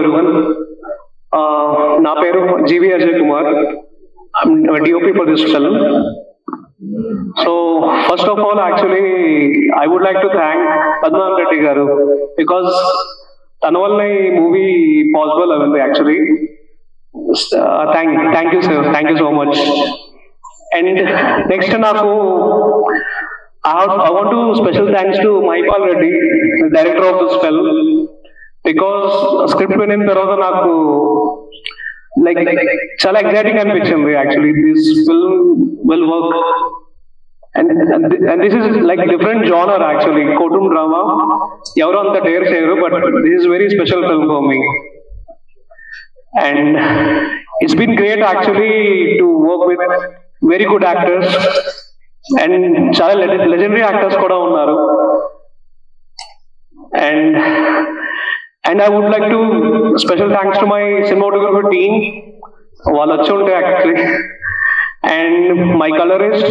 everyone. నా పేరు జీవి Ajay Kumar. I'm a DOP for this film. So first of all, actually, I would like to thank Padman Reddy garu because తన వల్ల ఈ movie possible అయింది actually. Thank you sir, thank you so much. And next నాకు I want to special thanks to Mahipal Reddy, the director of this film, because script వినిన తర్వాత నాకు like చాలా exciting అనిపించింది actually. This film will work and this is like different genre actually, courtroom drama. ఎవరు అంత dare చేయరు, but this is very special film for me. And it's been great actually to work with very good actors and చాలా legendary actors కూడా ఉన్నారు. And I would like to special thanks to my cinematographer team, వాళ్ళు వచ్చి ఉంటే actually, and my colorist,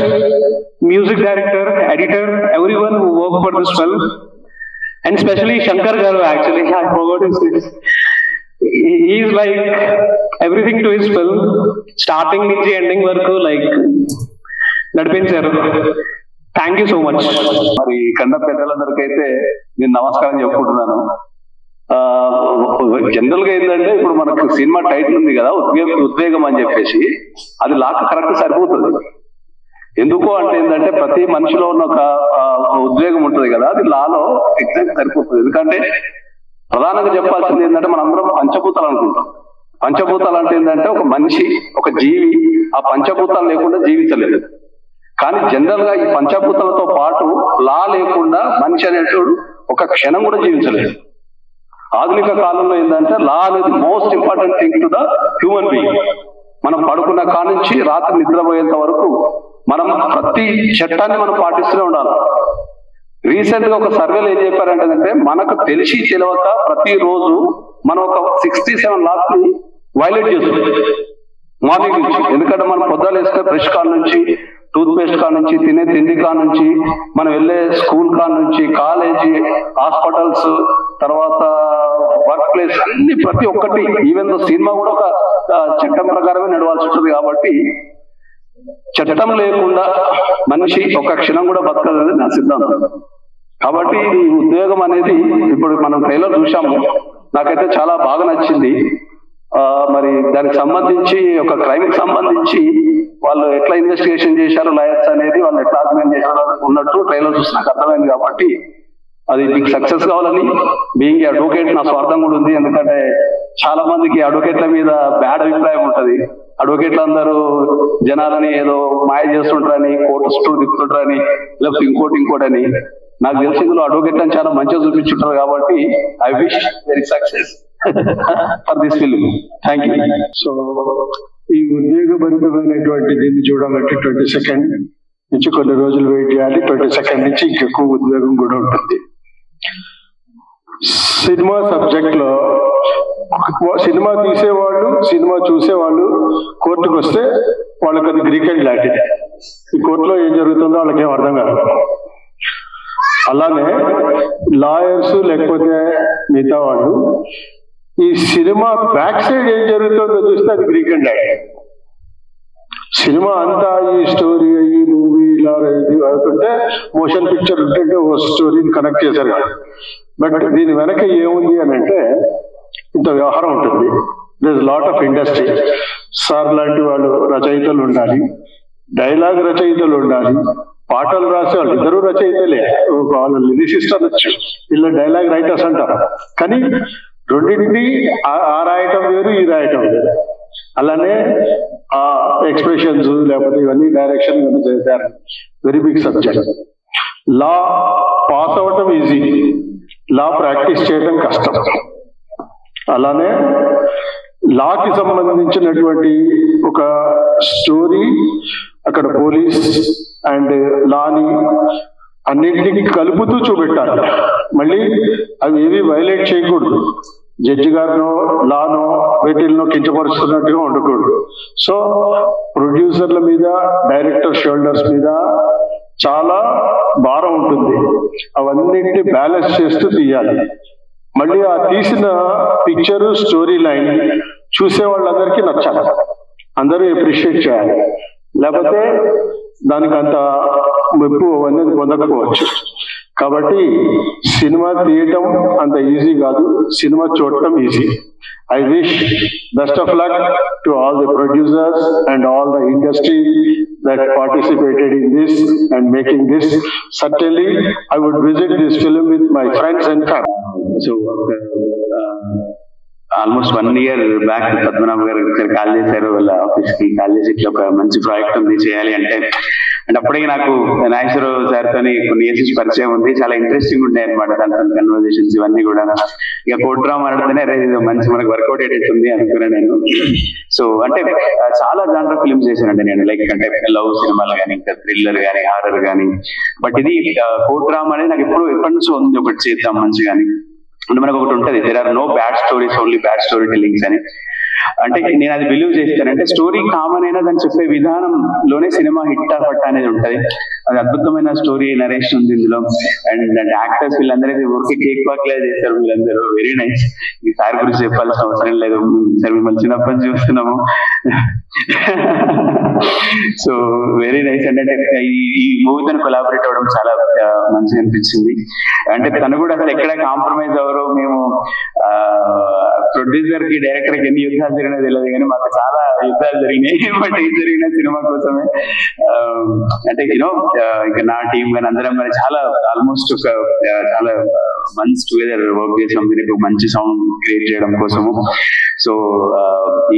music director, editor, everyone who worked for this film, and especially Shankar garu actually. I forgot his name. He is like everything to his film, starting నుంచి ending వరకు like నడిపించారు. Thank you so much. మరి కన్న పెద్దలందరికైతే నేను నమస్కారం చెప్పుకుంటున్నాను. General గా ఏంటంటే ఇప్పుడు మనకు సినిమా టైటిల్ ఉంది కదా, ఉద్వేగం అని చెప్పేసి, అది లాక్ కరెక్ట్ సరిపోతుంది. ఎందుకు అంటే ఏంటంటే ప్రతి మనిషిలో ఉన్న ఒక ఉద్వేగం ఉంటుంది కదా, అది లాలో ఎగ్జాక్ట్ సరిపోతుంది. ఎందుకంటే ప్రధానంగా చెప్పాల్సింది ఏంటంటే మనందరం పంచభూతాలు అనుకుంటాం. పంచభూతాలు అంటే ఏంటంటే ఒక మనిషి, ఒక జీవి ఆ పంచభూతాలు లేకుండా జీవించలేదు. కానీ జనరల్ గా ఈ పంచభూతాలతో పాటు లా లేకుండా మనిషి అనేటోడు ఒక క్షణం కూడా జీవించలేదు. ఆధునిక కాలంలో ఏంటంటే లా అనేది most important thing to the human being. మనం పడుకున్న కాడ నుంచి రాత్రి నిద్రపోయేంత వరకు మనం ప్రతి చట్టాన్ని మనం పాటిస్తూనే ఉండాలి. రీసెంట్ గా ఒక సర్వేలో ఏం చెప్పారంటే మనకు తెలిసి తెలియక ప్రతిరోజు మనం ఒక 67 లాస్ ని వైలేట్ చేస్తుంది మార్నింగ్ నుంచి. ఎందుకంటే మనం పొద్దున వేస్తే బ్రష్ కాడ నుంచి, టూత్ పేస్ట్ కాడ నుంచి, తినే తిండి కాడ నుంచి, మనం వెళ్ళే స్కూల్ కాడ నుంచి, కాలేజీ, హాస్పిటల్స్, తర్వాత వర్క్ ప్లేస్, అన్ని ప్రతి ఒక్కటి, ఈవెన్ సినిమా కూడా ఒక చట్టం ప్రకారమే నడవాల్సి ఉంటుంది. కాబట్టి చట్టం లేకుండా మనిషి ఒక క్షణం కూడా బతకదని నా సిద్ధాంతం. కాబట్టి ఈ ఉద్యోగం అనేది ఇప్పుడు మనం ట్రైలర్ చూసాము, నాకైతే చాలా బాగా నచ్చింది. మరి దానికి సంబంధించి ఒక క్రైమ్ కి సంబంధించి వాళ్ళు ఎట్లా ఇన్వెస్టిగేషన్ చేశారు లాయర్స్ అనేది, వాళ్ళు ఎట్లా ఆర్గ్యుమెంట్ చేశారు ఉన్నట్టు ట్రైలర్ చూసి నాకు అర్థమైంది. కాబట్టి అది మీకు సక్సెస్ కావాలని, బీయింగ్ అడ్వకేట్ నా స్వార్థం కూడా ఉంది. ఎందుకంటే చాలా మందికి అడ్వకేట్ల మీద బ్యాడ్ అభిప్రాయం ఉంటది. అడ్వకేట్లు అందరూ జనాలని ఏదో మాయ చేస్తుంటారని, కోర్టు చుట్టూ తిప్పుతుంటారని, లేకపోతే ఇంకోటని. నాకు తెలిసి ఇందులో అడ్వకేట్లను చాలా మంచిగా చూపించుంటారు. కాబట్టి I wish very success for this film. Thank you. So ఈ ఉద్వేగభరితమైనటువంటి దీన్ని చూడాలంటే 22nd నుంచి కొన్ని రోజులు వెయిట్ చేయాలి. 22nd నుంచి ఇంకెక్కువ ఉద్వేగం కూడా ఉంటుంది. సినిమా సబ్జెక్ట్ లో సినిమా తీసేవాళ్ళు, సినిమా చూసేవాళ్ళు కోర్టుకు వస్తే వాళ్ళకి అది గ్రీకెండ్ లాంటిది. ఈ కోర్టులో ఏం జరుగుతుందో వాళ్ళకేం అర్థం కాదు. అలానే లాయర్స్ లేకపోతే మిగతా వాళ్ళు ఈ సినిమా బ్యాక్ సైడ్ ఏం జరుగుతుందో చూస్తే అది గ్రీకెండ్ లాంటిది. సినిమా అంతా ఈ స్టోరీ, ఈ మూవీ ఇలా అవుతుంటే మోషన్ పిక్చర్ ఉంటుంటే ఓ స్టోరీని కనెక్ట్ చేశారు కదా. బట్ దీని వెనక ఏముంది అని అంటే ఇంత వ్యవహారం ఉంటుంది. This lot of industry. Sir లాంటి వాళ్ళు రచయితలు ఉండాలి, డైలాగ్ రచయితలు ఉండాలి, పాటలు రాసే వాళ్ళు ఇద్దరు రచయితలే, వాళ్ళు లిరిసిస్ట్ అనొచ్చు, ఇలా డైలాగ్ రైటర్స్ అంటారు. కానీ రెండింటినీ ఆ రాయటం వేరు, ఈ రాయటం వేరు. అలానే ఆ ఎక్స్ప్రెషన్స్ లేకపోతే ఇవన్నీ డైరెక్షన్ చేశారు. Very big subject. Law pass అవటం ఈజీ, లా ప్రాక్టీస్ చేయడం కష్టం. అలానే లాకి సంబంధించినటువంటి ఒక స్టోరీ అక్కడ పోలీస్ అండ్ లాని అన్నింటినీ కలుపుతూ చూపెట్టాలి. మళ్ళీ అవి ఏవి వైలేట్ చేయకూడదు. జడ్జి గారినో లానో వీటిల్లో కించపరుస్తున్నట్టుగా ఉండకూడదు. సో ప్రొడ్యూసర్ల మీద, డైరెక్టర్ షోల్డర్స్ మీద చాలా భారం ఉంటుంది. అవన్నింటినీ బ్యాలెన్స్ చేస్తూ తీయాలి. మళ్ళీ ఆ తీసిన పిక్చరు స్టోరీ లైన్ చూసే వాళ్ళందరికీ నచ్చాలి, అందరూ అప్రిషియేట్ చేయాలి, లేకపోతే దానికి అంత మెప్పు అనేది పొందకపోవచ్చు. కాబట్టి సినిమా తీయటం అంత ఈజీ కాదు, సినిమా చూడటం easy. I wish best of luck to all the producers and all the industry that participated in this and making this. Certainly, I would visit this film with my friends and family. So almost 1 year back Padmanabha గారు ఒకసారి call చేశారు, వాళ్ళ office కి call చేసి ఇట్లా ఒక మంచి project ఉంది చేయాలి అంటే అప్పటికి నాకు నాగేశ్వరరావు సార్ తోని కొన్ని ఇయర్స్ పరిచయం ఉంది, చాలా ఇంట్రెస్టింగ్ ఉంటాయి అనమాట దాంట్లో కన్వర్జేషన్స్ ఇవన్నీ కూడా. ఇక కోర్ట్ డ్రామా అనడమే మంచి మనకు వర్కౌట్ అయ్యేటుంది అనుకున్నా నేను. సో అంటే చాలా జానర్ ఫిల్మ్స్ చేశానండి నేను, లైక్ అంటే లవ్ సినిమాలు కానీ, ఇంకా థ్రిల్లర్ కానీ, హారర్ కానీ. బట్ ఇది కోర్ట్ డ్రామా అనేది నాకు ఎప్పటి నుంచో ఉంది, ఒకటి చేద్దాం మంచిగా అని. అంటే మనకు ఒకటి ఉంటుంది, there are no bad stories, only bad story tellings అని. అంటే నేను అది బిలీవ్ చేస్తాను. అంటే స్టోరీ కామన్ అయినా దాన్ని చెప్పే విధానంలోనే సినిమా హిట్ అవ్వట అనేది ఉంటది. అది అద్భుతమైన స్టోరీ నరేషన్ ఉంది ఇందులో. అండ్ యాక్టర్స్ వీళ్ళందరూ ఊరికి కేక్ వాక్ లేదు చేస్తారు, వీళ్ళందరూ వెరీ నైస్. ఈ సార్ గురించి చెప్పాల్సిన అవసరం లేదు, సార్ మిమ్మల్ని చిన్నప్పటి నుంచి చూస్తున్నాము. So very nice. అంటే ఈ మూవీతో కొలాబరేట్ అవ్వడం చాలా మంచిగా అనిపించింది. అంటే తను కూడా అసలు ఎక్కడ కాంప్రమైజ్ అవ్వరు. మేము ప్రొడ్యూసర్ కి, డైరెక్టర్ కి ఎన్ని యుద్ధాలు జరిగినా తెలియదు, కానీ మాకు చాలా యుద్ధాలు జరిగినాయి. బట్ ఏం జరిగినా సినిమా కోసమే. అంటే యూనో ఇక నా టీం కానీ అందరం కానీ చాలా ఆల్మోస్ట్ ఒక చాలా మంత్స్ టుగెదర్ వర్క్ చేసాం దీనికి మంచి సౌండ్ క్రియేట్ చేయడం కోసము. సో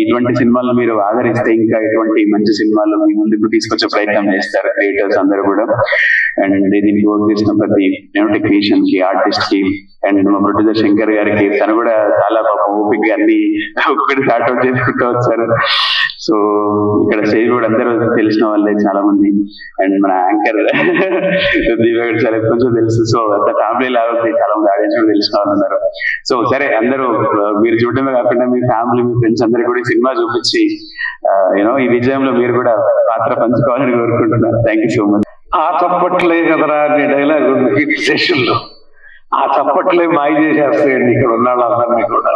ఇటువంటి సినిమాలు మీరు ఆదరిస్తే ఇంకా ఇటువంటి మంచి సినిమాలు మీ ముందుకు తీసుకొచ్చే ప్రయత్నం చేస్తారు క్రియేటర్స్ అందరూ కూడా. అండ్ దీనికి వర్క్ చేసిన ప్రతి టెక్నీషియన్ కి, ఆర్టిస్ట్ కి, అండ్ మా ప్రొడ్యూసర్ శంకర్ గారికి, తను కూడా చాలా పాపం ఓపిక అన్ని ఒక్కటి స్టార్ట్ అవుట్ చేసుకుంటూ వచ్చారు. సో ఇక్కడ స్టేజ్ కూడా అందరూ తెలిసిన వాళ్ళే చాలా మంది. అండ్ మన యాంకర్ దీప చాలా కొంచెం తెలుసు. సో అంత ఫ్యామిలీ లాగా చాలా మంది ఆడియన్స్ కూడా తెలిసిన వాళ్ళు ఉన్నారు. సో సరే, అందరూ మీరు చూడటమే కాకుండా మీ ఫ్యామిలీ, మీ ఫ్రెండ్స్ అందరికీ కూడా సినిమా చూపించి యూనో ఈ విజయంలో మీరు కూడా పాత్ర పంచుకోవాలని కోరుకుంటున్నారు. Thank you so much. ఆ చప్పట్లే కదరా అనే డైలాగ్ ఉంది హిట్ స్టేషన్లో. ఆ చప్పట్లే మాయ చేసేస్తాయండి ఇక్కడ ఉన్న వాళ్ళందరినీ కూడా.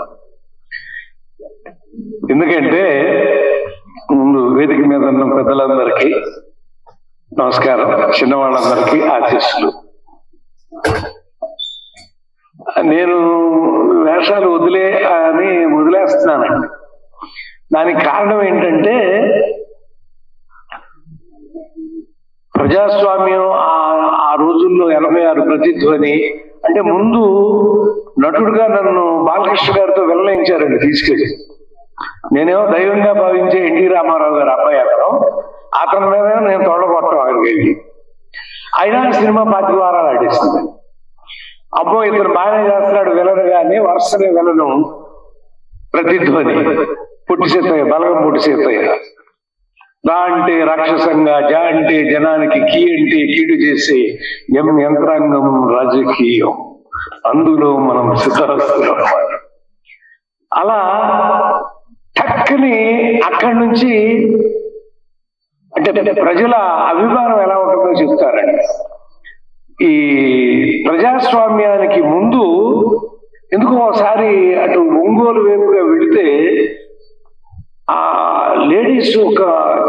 ఎందుకంటే ముందు వేదిక మీద ఉన్న పెద్దలందరికీ నమస్కారం, చిన్నవాళ్ళందరికీ ఆశీస్సులు. నేను వేషాలు వదిలేస్తున్నానండి. దానికి కారణం ఏంటంటే ప్రజాస్వామ్యం ఆ రోజుల్లో 86 ప్రతిధ్వని అంటే ముందు నటుడుగా నన్ను బాలకృష్ణ గారితో వెల్లయించారండి తీసుకెళ్ళి. నేనేమో దైవంగా భావించే ఎన్టీ రామారావు గారు అబ్బాయి అతని మీద నేను తోడగొట్టం అక్కడికి వెళ్ళి. అయినా సినిమా 5 వారాలు ఆడేసింది. అబ్బో ఇతను బాగానే చేస్తున్నాడు విలను, కానీ వరుసనే విలను ప్రతిధ్వని పుట్టి సీతయ్య, బలగం పుట్టి సీతయ్య. రా అంటే రాక్షసంగా, జా అంటే జనానికి, కీ అంటే కీడు చేసే యంత్రాంగం రాజకీయం, అందులో మనం సిద్ధహస్తులం. అలా టక్కని అక్కడి నుంచి అంటే ప్రజల అభిమానం ఎలా ఉంటుందో చెప్తారండి. ఈ ప్రజాస్వామ్యానికి ముందు ఎందుకు ఒకసారి అటు ఒంగోలు వైపుగా వెళితే ఆ లేడీస్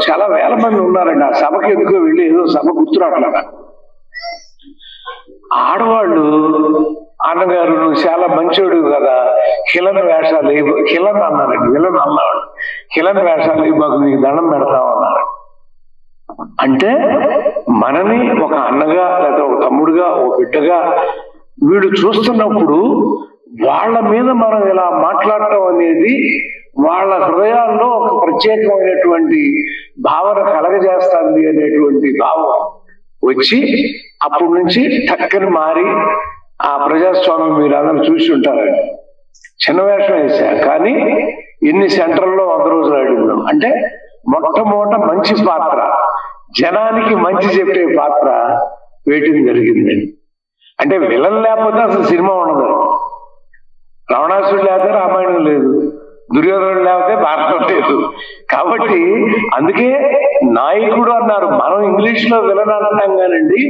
చాలా వేల మంది ఉన్నారండి. ఆ సభకి ఎందుకో వెళ్ళి ఏదో సభ గుర్తురాట్లా. ఆడవాళ్ళు అన్నగారు నువ్వు చాలా మంచోడు కదా, హిలన్ వేషాలు హిలన్ అన్నారండి, విలన్ అన్నాడు. హిలన్ వేషాలు మాకు నీకు దండం పెడతాం అన్నారు. అంటే మనని ఒక అన్నగా లేదా ఒక తమ్ముడుగా, ఒక బిడ్డగా వీడు చూస్తున్నప్పుడు వాళ్ళ మీద మనం ఇలా మాట్లాడటం అనేది వాళ్ళ హృదయాల్లో ఒక ప్రత్యేకమైనటువంటి భావన కలగజేస్తుంది అనేటువంటి భావం వచ్చి అప్పటి నుంచి టక్కని మారి ఆ ప్రజాస్వామ్యం మీరు అందరూ చూసి ఉంటారండి. చిన్న వేషం వేసా, కానీ ఎన్ని సెంటర్లో 100 రోజులు ఆడిందాం. అంటే మొట్టమొదట మంచి పాత్ర, జనానికి మంచి చెప్పే పాత్ర వేయటం జరిగింది. అంటే విలన్ లేకపోతే అసలు సినిమా ఉండదు. రావణాసుడు లేకపోతే రామాయణం లేదు, దుర్యోధనుడు లేకపోతే భారతం లేదు. కాబట్టి అందుకే నాయకుడు అన్నారు. మనం ఇంగ్లీష్ లో విలన్ అంటాం కానండి,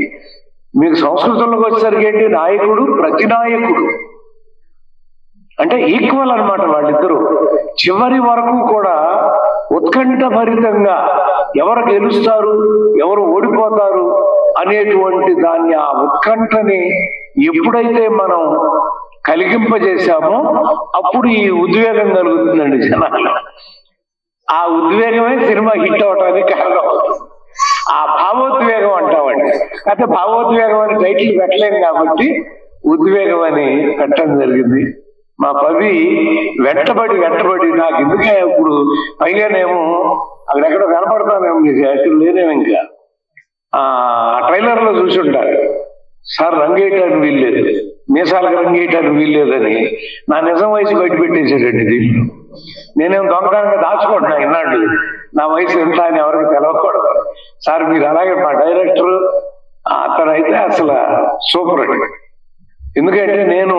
మీకు సంస్కృతంలోకి వచ్చేసరికి ఏంటి నాయకుడు, ప్రతినాయకుడు. అంటే ఈక్వల్ అన్నమాట వాళ్ళిద్దరూ. చివరి వరకు కూడా ఉత్కంఠభరితంగా ఎవరు గెలుస్తారు, ఎవరు ఓడిపోతారు అనేటువంటి దాన్ని, ఆ ఉత్కంఠని ఎప్పుడైతే మనం కలిగింపజేశామో అప్పుడు ఈ ఉద్వేగం కలుగుతుందండి జనాలు. ఆ ఉద్వేగమే సినిమా హిట్ అవడానికి కారణం. ఆ భావోద్వేగం అంటామండి. అయితే భావోద్వేగం అని టైటిల్ పెట్టలేము కాబట్టి ఉద్వేగం అని పెట్టడం జరిగింది. మా పవి వెంటబడి నాకు ఎందుకే ఇప్పుడు పైగానేమో అక్కడెక్కడో కనపడతానేమో, మీకు యాక్చువల్ లేనేమో ఇంకా ఆ ట్రైలర్ లో చూసి ఉంటారు, సార్ రంగేయటానికి వీల్లేదు, మీసాలకు రంగేయటానికి వీల్లేదని నా నిజం వయసు బయట పెట్టేసాడండి దీంట్లో. నేనేం దొంగతనంగా దాచుకుంటున్నా ఇన్నాళ్ళు నా వయసు ఎంత అని ఎవరికి తెలవకూడదు. సార్ మీరు అలాగే మా డైరెక్టర్ అతనైతే అసలు సూపర్ అండి. ఎందుకంటే నేను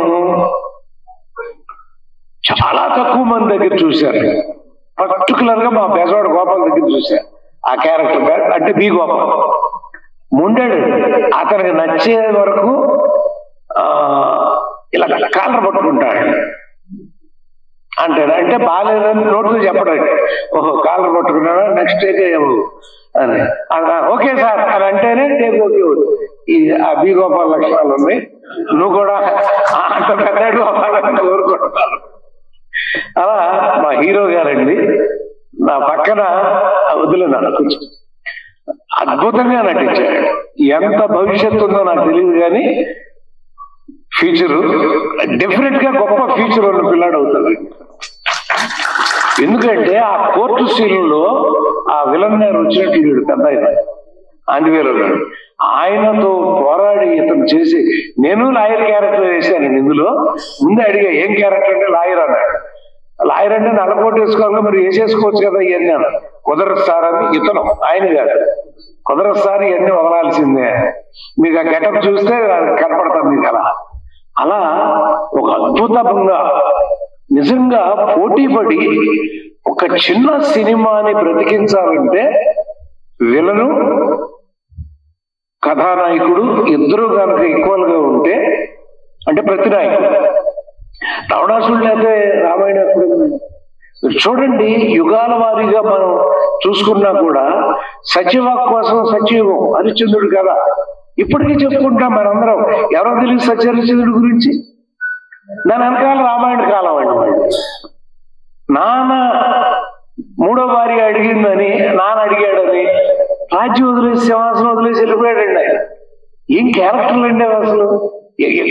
చాలా తక్కువ మంది దగ్గర చూశాను, పర్టికులర్ గా మా బెజవాడ గోపాల్ దగ్గర చూశాను. ఆ క్యారెక్టర్ అంటే బి గోపాల్ ముండాడు, అతనికి నచ్చే వరకు ఇలా కాలర్ పట్టుకుంటాడు అంటాడు. అంటే బాగాలేదని నోట్తో చెప్పడాడు, ఓహో కాలర్ పట్టుకున్నాడా నెక్స్ట్ అయితే అని ఓకే సార్ అని అంటేనే టేక్ ఓకే. ఈ ఆ బి గోపాల్ లక్షణాలు ఉన్నాయి, నువ్వు కూడా అంత పెద్దడు అవ్వాలని కోరుకుంటున్నాను. అలా మా హీరో గారండి నా పక్కన వదిలేనాడు, కొంచెం అద్భుతంగా నటించాడు. ఎంత భవిష్యత్తు ఉందో నాకు తెలియదు కానీ ఫ్యూచరు డెఫినెట్ గా గొప్ప ఫ్యూచర్ ఉన్న పిల్లాడు అవుతాడు. ఎందుకంటే ఆ కోర్టు సీన్లో ఆ విలన్ గారు వచ్చినట్టు పెద్ద ఆంజనేయులు గారు, ఆయనతో పోరాడి ఇతను చేసి, నేను లాయర్ క్యారెక్టర్ వేశాను ఇందులో. ముందే అడిగా ఏం క్యారెక్టర్ అంటే లాయర్ అన్నాడు. లాయర్ అంటే నల్లకోట వేసుకోవాలి, మరి వేసేసుకోవచ్చు కదా ఇవన్నీ. కుదరదు సార్ అని ఇతను, ఆయన గారు కుదరదు సార్ ఇవన్నీ వదలాల్సిందే, మీకు ఆ గెటప్ చూస్తే కనపడతాం మీకు. అలా ఒక అద్భుతంగా నిజంగా పోటీ పడి ఒక చిన్న సినిమాని బ్రతికించాలంటే విలను కథానాయకుడు ఇద్దరు కనుక ఈక్వల్ గా ఉంటే, అంటే ప్రతి నాయకుడు రావణాసురుడు అయితే రామాయణం చూడండి, యుగాల వారీగా మనం చూసుకున్నా కూడా సత్యవాక్ కోసం సత్యయుగం హరిశ్చంద్రుడు కదా ఇప్పటికీ చెప్పుకుంటాం మనందరం. ఎవరో తెలియదు సత్యహరిశ్చంద్రుడి గురించి. దాని వెనకాల రామాయణ కాలం అండి. నాన్న మూడో భార్య అడిగిందని, నాన్న అడిగాడని రాజ్యం వదిలేసి సింహాసనం వదిలేసి వెళ్ళిపోయాడండి ఆయన. ఏం క్యారెక్టర్లు అండి అసలు.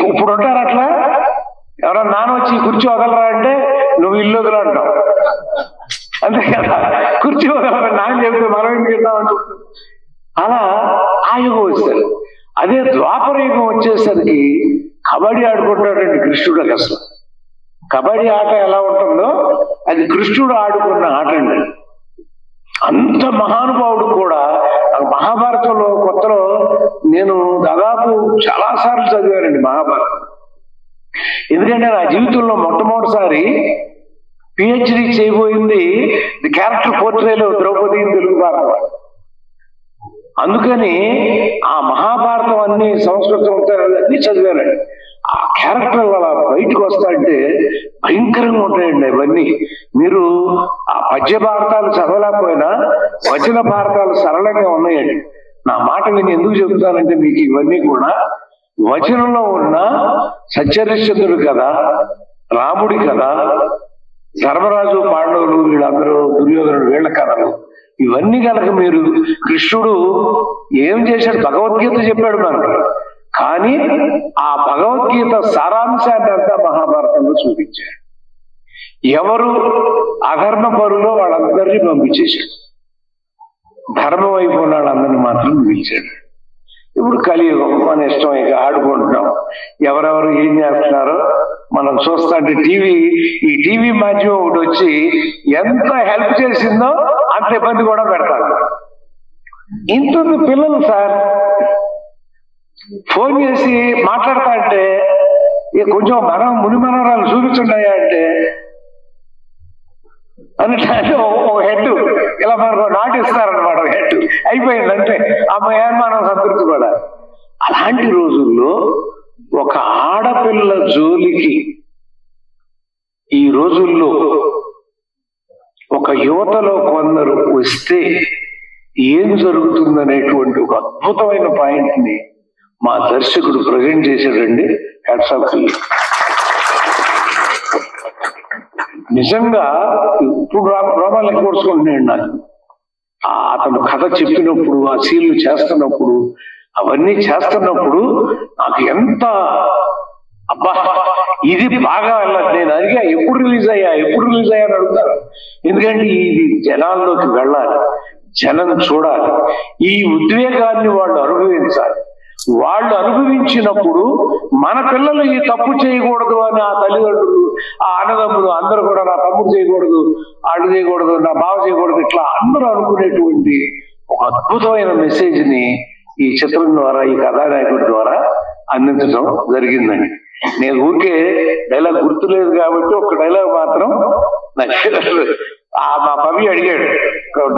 ఇప్పుడు ఉంటారు అట్లా, ఎవరన్నా నాన్న వచ్చి కుర్చీ వదలరా అంటే నువ్వు ఇల్లు వదల అంటావు, అంతే కదా. కుర్చీ వదలరా నాన్న చెప్తే మనం ఏం తింటామంటాం. అలా ఆ యుగం వచ్చారు. అదే ద్వాపర యుగం వచ్చేసరికి కబడ్డీ ఆడుకుంటాడండి కృష్ణుడికి. అసలు కబడ్డీ ఆట ఎలా ఉంటుందో అది కృష్ణుడు ఆడుకున్న ఆట అండి. అంత మహానుభావుడు కూడా మహాభారతంలో కొత్తలో నేను దాదాపు చాలా సార్లు చదివానండి మహాభారతం. ఎందుకంటే నా జీవితంలో మొట్టమొదటిసారి పిహెచ్డి చేయబోయింది ది క్యారెక్టర్ పోర్ట్రేలో ద్రౌపది తెలుగు భారతం. అందుకని ఆ మహాభారతం అన్ని సంస్కృతం అన్ని చదివానండి. ఆ క్యారెక్టర్ అలా బయటకు వస్తాయంటే భయంకరంగా ఉంటాయండి అవన్నీ. మీరు ఆ పద్య భారతాలు చదవలేకపోయినా వచన భారతాలు సరళంగా ఉన్నాయండి. నా మాట నేను ఎందుకు చెబుతానంటే మీకు ఇవన్నీ కూడా వచనంలో ఉన్న సత్యహరిశ్చంద్రుడు కదా, రాముడి కదా, ధర్మరాజు పాండవులు వీళ్ళందరూ, దుర్యోధనుడు వీళ్ళ కథలు, ఇవన్నీ కనుక మీరు కృష్ణుడు ఏం చేశాడు, భగవద్గీత చెప్పాడు మనకు, కానీ ఆ భగవద్గీత సారాంశాన్ని అంతా మహాభారతంలో చూపించాడు. ఎవరు అధర్మ పరులో వాళ్ళందరినీ పంపించేశాడు, ధర్మం వైపు ఉన్న వాళ్ళందరినీ మాత్రం పిలిచాడు. ఇప్పుడు కలియుగం, మన ఇష్టం ఇక ఆడుకుంటున్నాం. ఎవరెవరు ఏం చేస్తున్నారో మనం చూస్తుంటే ఈ టీవీ మాధ్యమం ఒకటి వచ్చి ఎంత హెల్ప్ చేసిందో అంత ఇబ్బంది కూడా పెడతారు. ఇంత పిల్లలు సార్ ఫోన్ చేసి మాట్లాడతా అంటే కొంచెం మనం ముని మనవరాలు చూపించుండయా అంటే అంటే ఒక హెడ్ ఇలా మనకు నాటిస్తారనమాట. హెడ్ అయిపోయింది అంటే అమ్మాయి మనం సంతృప్తి కూడా. అలాంటి రోజుల్లో ఒక ఆడపిల్ల జోలికి ఈ రోజుల్లో ఒక యువతలో కొందరు వస్తే ఏం జరుగుతుందనేటువంటి ఒక అద్భుతమైన పాయింట్ ని మా దర్శకుడు ప్రజెంట్ చేశాడండి. Hats off. నిజంగా ఇప్పుడు రోమాలు ఎక్కువ కొడుచుకుంటున్నాడు నాకు. అతను కథ చెప్పినప్పుడు, ఆ సీన్లు చేస్తున్నప్పుడు, అవన్నీ చేస్తున్నప్పుడు నాకు ఎంత అబ్బా ఇది బాగా వెళ్ళదు. నేను అడిగా ఎప్పుడు రిలీజ్ అయ్యా అని అడుగుతాను. ఎందుకంటే ఇది జనాల్లోకి వెళ్ళాలి, జనం చూడాలి, ఈ ఉద్వేగాన్ని వాళ్ళు అనుభవించాలి. వాళ్ళు అనుభవించినప్పుడు మన పిల్లలు ఈ తప్పు చేయకూడదు అని ఆ తల్లిదండ్రులు, ఆ అన్నదమ్ములు అందరూ కూడా నా తమ్ముడు చేయకూడదు, వాళ్ళు చేయకూడదు, నా బావ చేయకూడదు, ఇట్లా అందరూ అనుకునేటువంటి ఒక అద్భుతమైన మెసేజ్ ని ఈ చిత్రం ద్వారా, ఈ కథానాయకుడి ద్వారా అందించడం జరిగిందండి. నేను ఊరికే డైలాగ్ గుర్తులేదు కాబట్టి ఒక డైలాగ్ మాత్రం మా పవి అడిగాడు,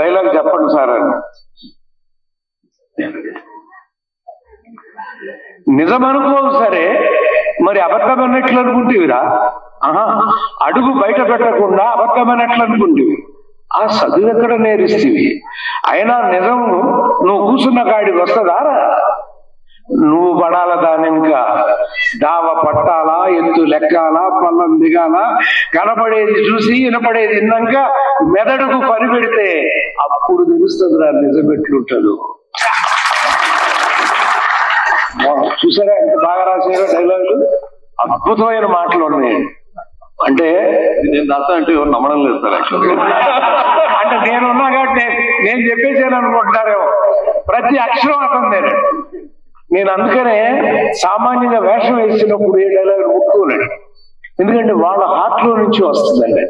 డైలాగ్ చెప్పండి సార్ అని. నిజమనుకోవు సరే, మరి అబద్ధమన్నట్లు అనుకుంటేవిరా, అడుగు బయట పెట్టకుండా అబద్ధమన్నట్లు అనుకుంటేవి, ఆ చదువు ఎక్కడ నేరిస్తేవి? అయినా నిజం నువ్వు కూర్చున్న కాడికి వస్తుందా? నువ్వు పడాల దాని ఇంకా దావ పట్టాలా, ఎత్తు లెక్కాలా, పల్లం దిగాల, కనపడేది చూసి వినపడేది విన్నాక మెదడుకు పని పెడితే అప్పుడు తెలుస్తుంది రా నిజం ఎట్లుంటదు. చూసారా ఎంత బాగా రాశారో డైలాగులు, అద్భుతమైన మాటలు ఉన్నాయండి. అంటే నేను దాస్తా అంటే ఎవరు నమ్మడం లేదు సార్. అంటే నేనున్నా కాబట్టి నేను చెప్పేసాను అనుకుంటున్నారేమో. ప్రతి అక్షరం అతను నేను అందుకనే సామాన్యంగా వేషం వేసినప్పుడు ఏ డైలాగ్ ముట్టుకోలేడు, ఎందుకంటే వాళ్ళ హార్ట్ లో నుంచి వస్తుందండి.